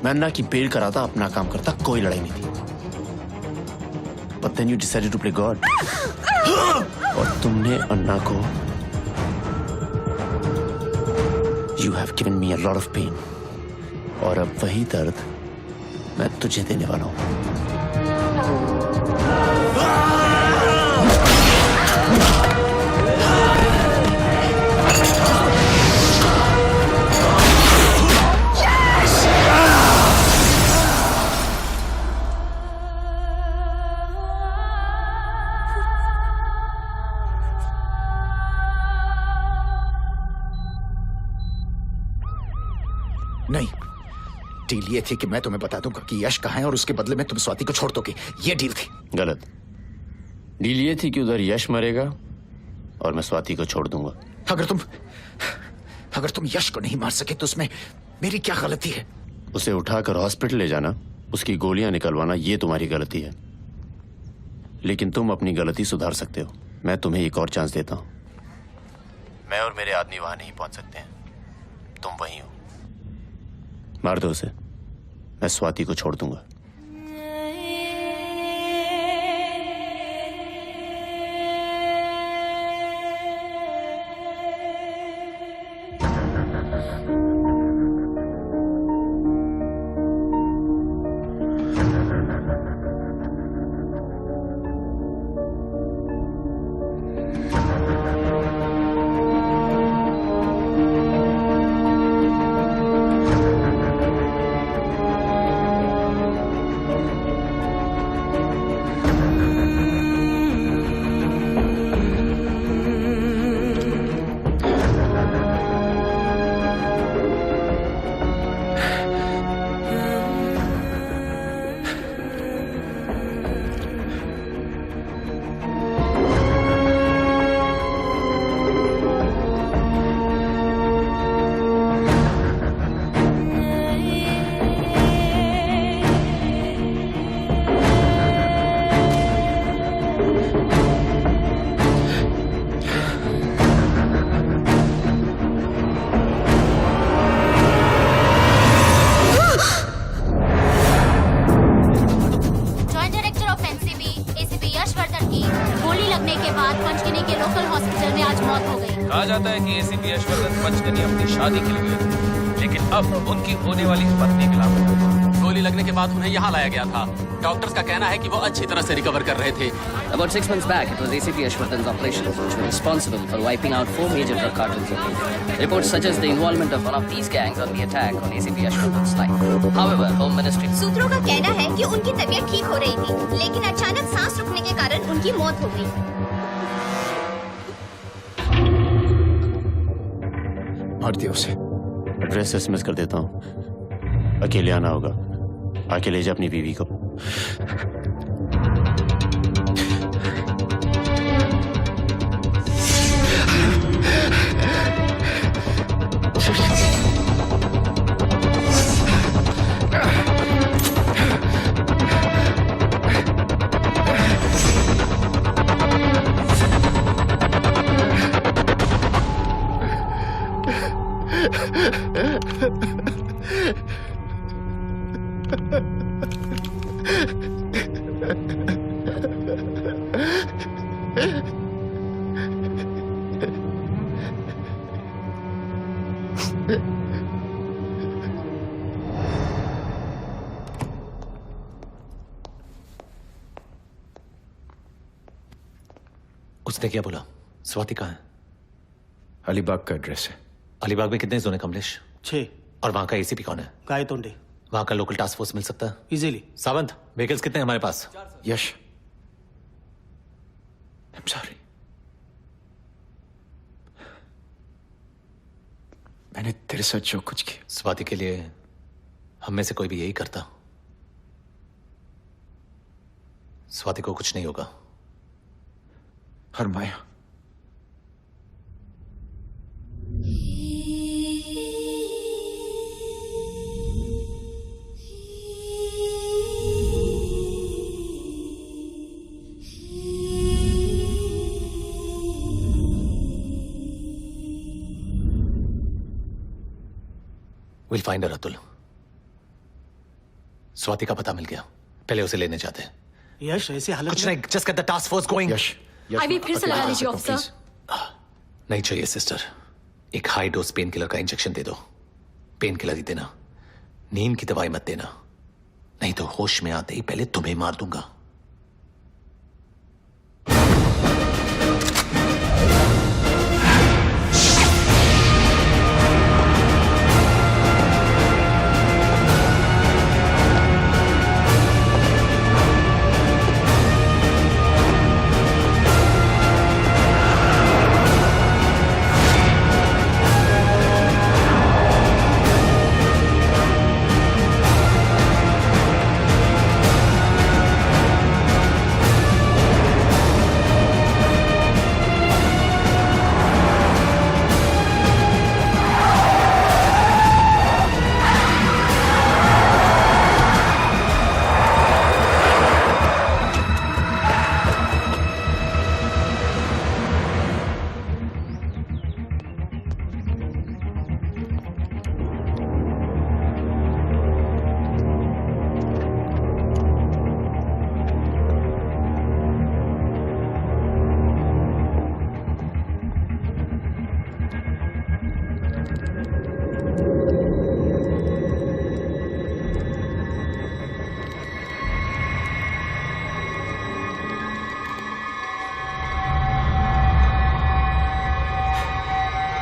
मैं अन्ना की बेल कराता, अपना काम करता, कोई लड़ाई नहीं थी। But then you decided to play God. और तुमने अन्ना को You have given me a lot of pain. और अब वही दर्द मैं तुझे देने वाला हूं। नहीं, डील ये थी कि मैं तुम्हें बता दूंगा कि यश कहाँ है और उसके बदले में तुम स्वाति को छोड़ दोगे। ये डील थी। गलत। डील ये थी कि उधर यश मरेगा और मैं स्वाति को छोड़ दूंगा। अगर तुम यश को नहीं मार सके तो उसमें मेरी क्या गलती है? उसे उठाकर हॉस्पिटल ले जाना, उसकी गोलियां निकलवाना, ये तुम्हारी गलती है। लेकिन तुम अपनी गलती सुधार सकते हो। मैं तुम्हें एक और चांस देता हूं। मैं और मेरे आदमी वहां नहीं पहुंच सकते हैं, तुम वहीं हो। मार दो उसे, मैं स्वाति को छोड़ दूंगा। कहा जाता है कि एसीपी यशवर्धन पंचकनी अपनी शादी के लिए गए थे, लेकिन अब उनकी होने वाली पत्नी के खिलाफ गोली लगने के बाद उन्हें यहाँ लाया गया था। डॉक्टर्स का कहना है कि वो अच्छी तरह से रिकवर कर रहे थे। About 6 months back, it was ACP Yashwardhan's operations which were responsible for wiping out 4 major drug cartels in India. Reports suggest the involvement of one of these gangs on the attack on ACP Yashwardhan's life. However, Home Ministry सूत्रों का कहना है कि उनकी तबीयत ठीक हो रही थी, लेकिन अचानक सांस रुकने के कारण उनकी मौत हो गई। मार दिया उसे। एड्रेस एसएमएस कर देता हूँ, अकेले आना होगा। आके ले जा अपनी बीवी को। उसने क्या बोला? स्वाति कहाँ है? अलीबाग का एड्रेस है। अलीबाग में कितने जोन है कमलेश? 6। और वहां का एसीपी कौन है? गायतोंडे। वहां का लोकल टास्क फोर्स मिल सकता है? इजीली। सावंत, व्हीकल्स कितने हैं हमारे पास? यश, I'm sorry. मैंने तेरे साथ जो कुछ किया, स्वाति के लिए हम में से कोई भी यही करता। स्वाति को कुछ नहीं होगा। हर माया, We'll find her, Atul. Swati का पता मिल गया, पहले उसे लेने जाते हैं। यश ऐसे हालत कुछ नहीं, just get the task force going। यश, अभी फिर से लगा लीजिए ऑफिसर। नहीं चाहिए सिस्टर, एक हाई डोज पेन किलर का इंजेक्शन दे दो। पेन किलर ही देना, नींद की दवाई मत देना, नहीं तो होश में आते ही पहले तुम्हें मार दूंगा।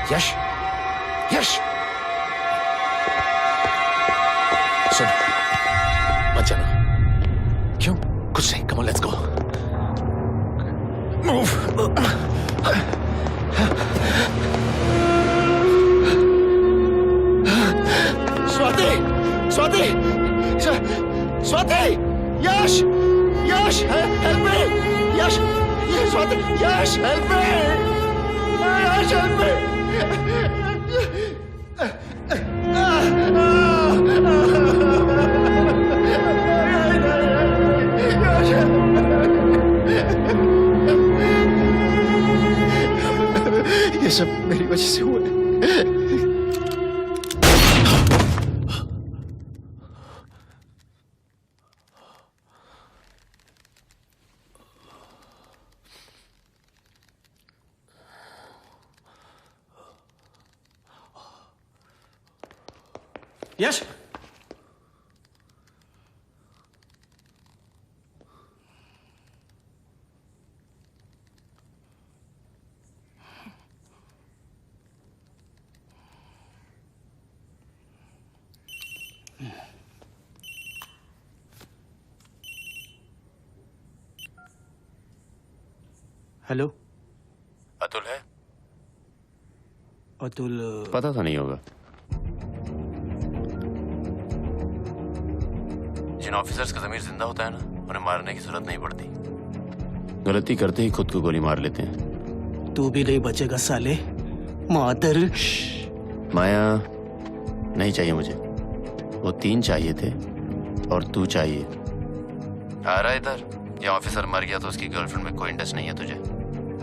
यश, यश, सुन, मत जाना। क्यों? कुछ नहीं, come on let's go. Move. Swati, Swati, Swati, Yash, Yash, help me, Yash, Swati, Yash, help me, Yash, help me. ये सब मेरी वजह से हुआ है। यश, हेलो, अतुल है? अतुल पता तो नहीं होगा। जिन ऑफिसर्स का ज़मीर जिंदा होता है ना, उन्हें मारने की जरूरत नहीं पड़ती। गलती करते ही खुद को गोली मार लेते हैं। तू भी नहीं बचेगा साले, मादर। माया नहीं चाहिए मुझे, वो 3 चाहिए थे और तू चाहिए। आ रहा इधर, ये ऑफिसर मर गया तो उसकी गर्लफ्रेंड में कोई इंटरेस्ट नहीं है तुझे।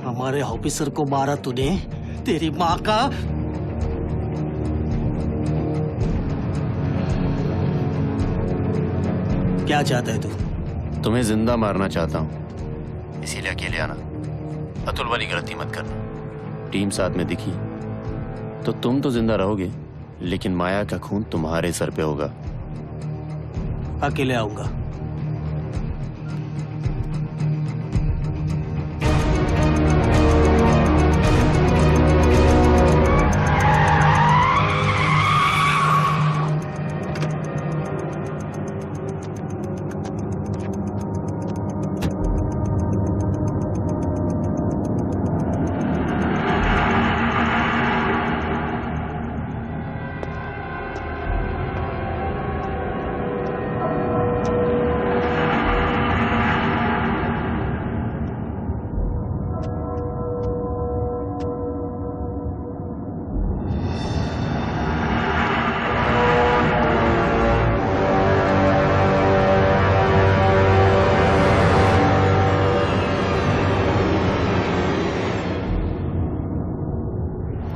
हमारे ऑफिसर को मारा तूने, तेरी माँ का। क्या चाहता है तू? तुम्हें जिंदा मारना चाहता हूँ, इसीलिए अकेले आना। अतुल वाली गलती मत करना। टीम साथ में दिखी तो तुम तो जिंदा रहोगे, लेकिन माया का खून तुम्हारे सर पे होगा। अकेले आऊंगा।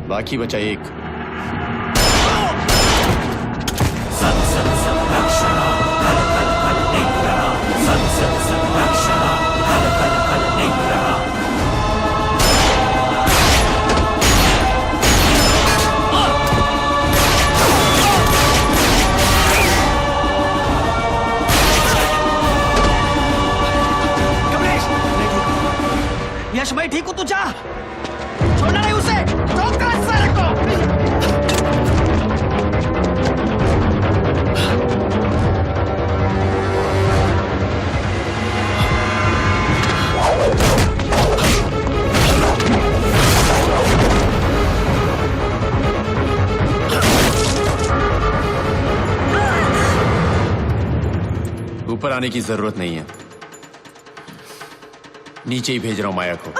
बाकी बचा एक। ऊपर आने की जरूरत नहीं है, नीचे ही भेज रहा हूं माया को।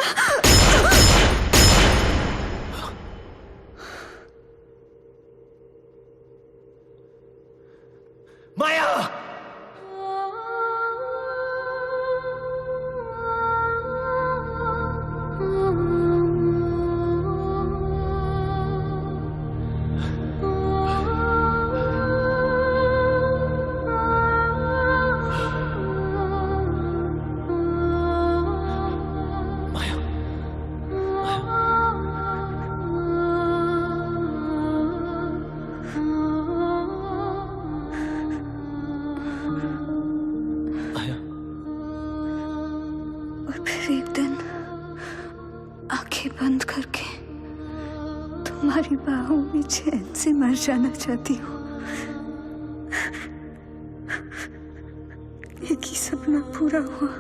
माया! और फिर एक दिन आंखें बंद करके तुम्हारी बाहों में चैन से मर जाना चाहती हूँ। एक ही सपना पूरा हुआ,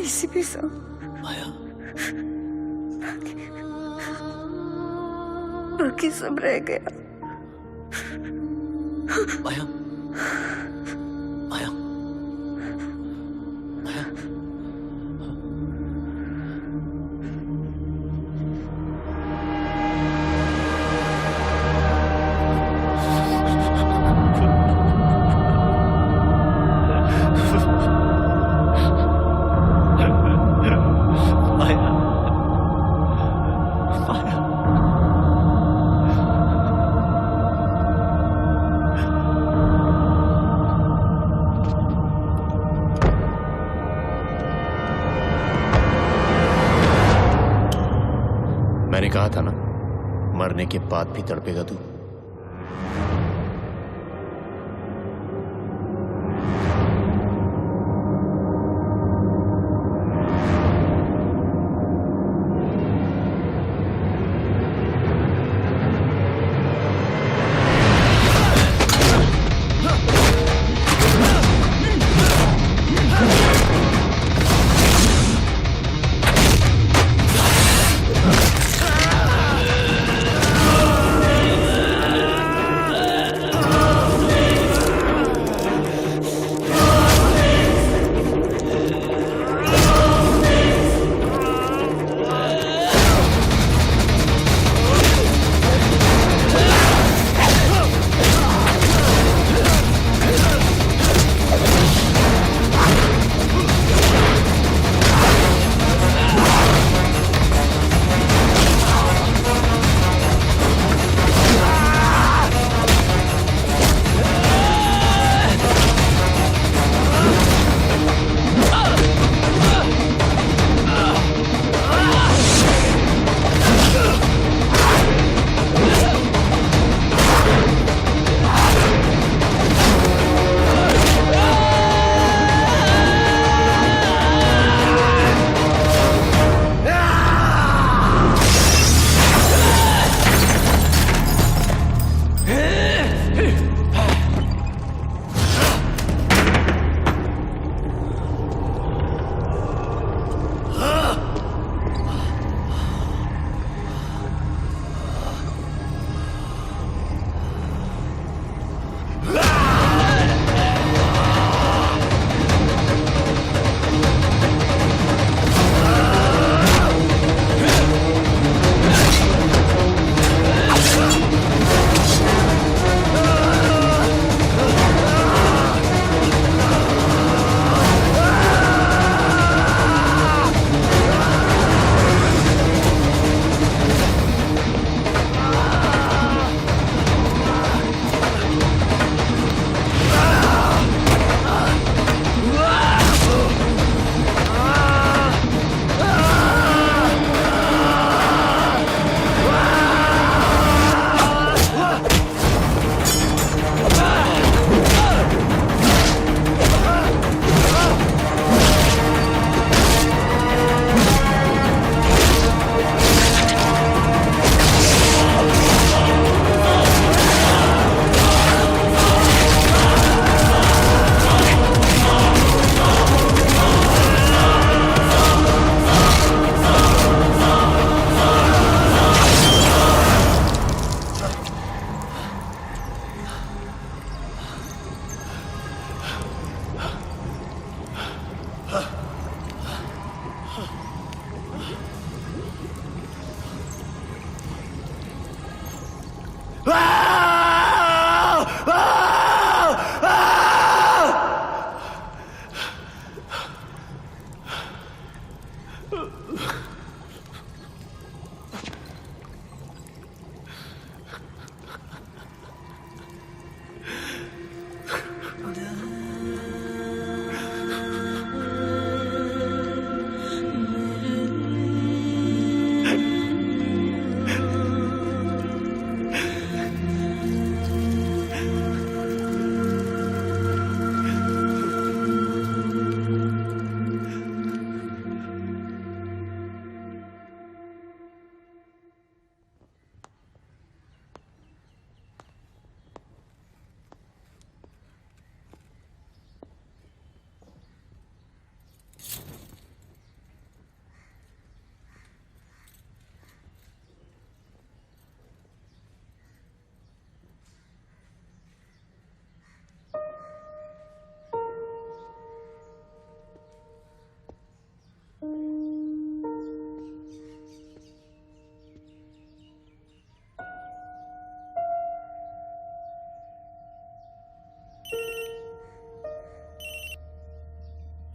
एसीपी साहब। बाकी सब रह गया। माया, माया, मैंने कहा था ना, मरने के बाद भी तड़पेगा तू।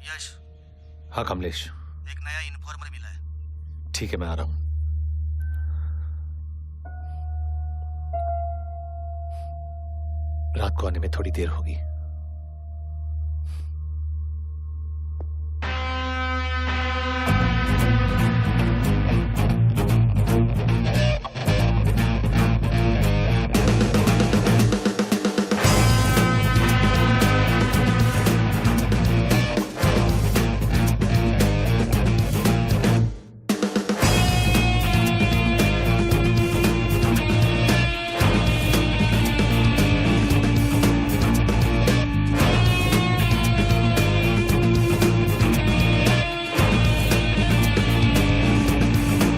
यश, हाँ कमलेश, एक नया इन्फॉर्मर मिला है। ठीक है मैं आ रहा हूं। रात को आने में थोड़ी देर होगी।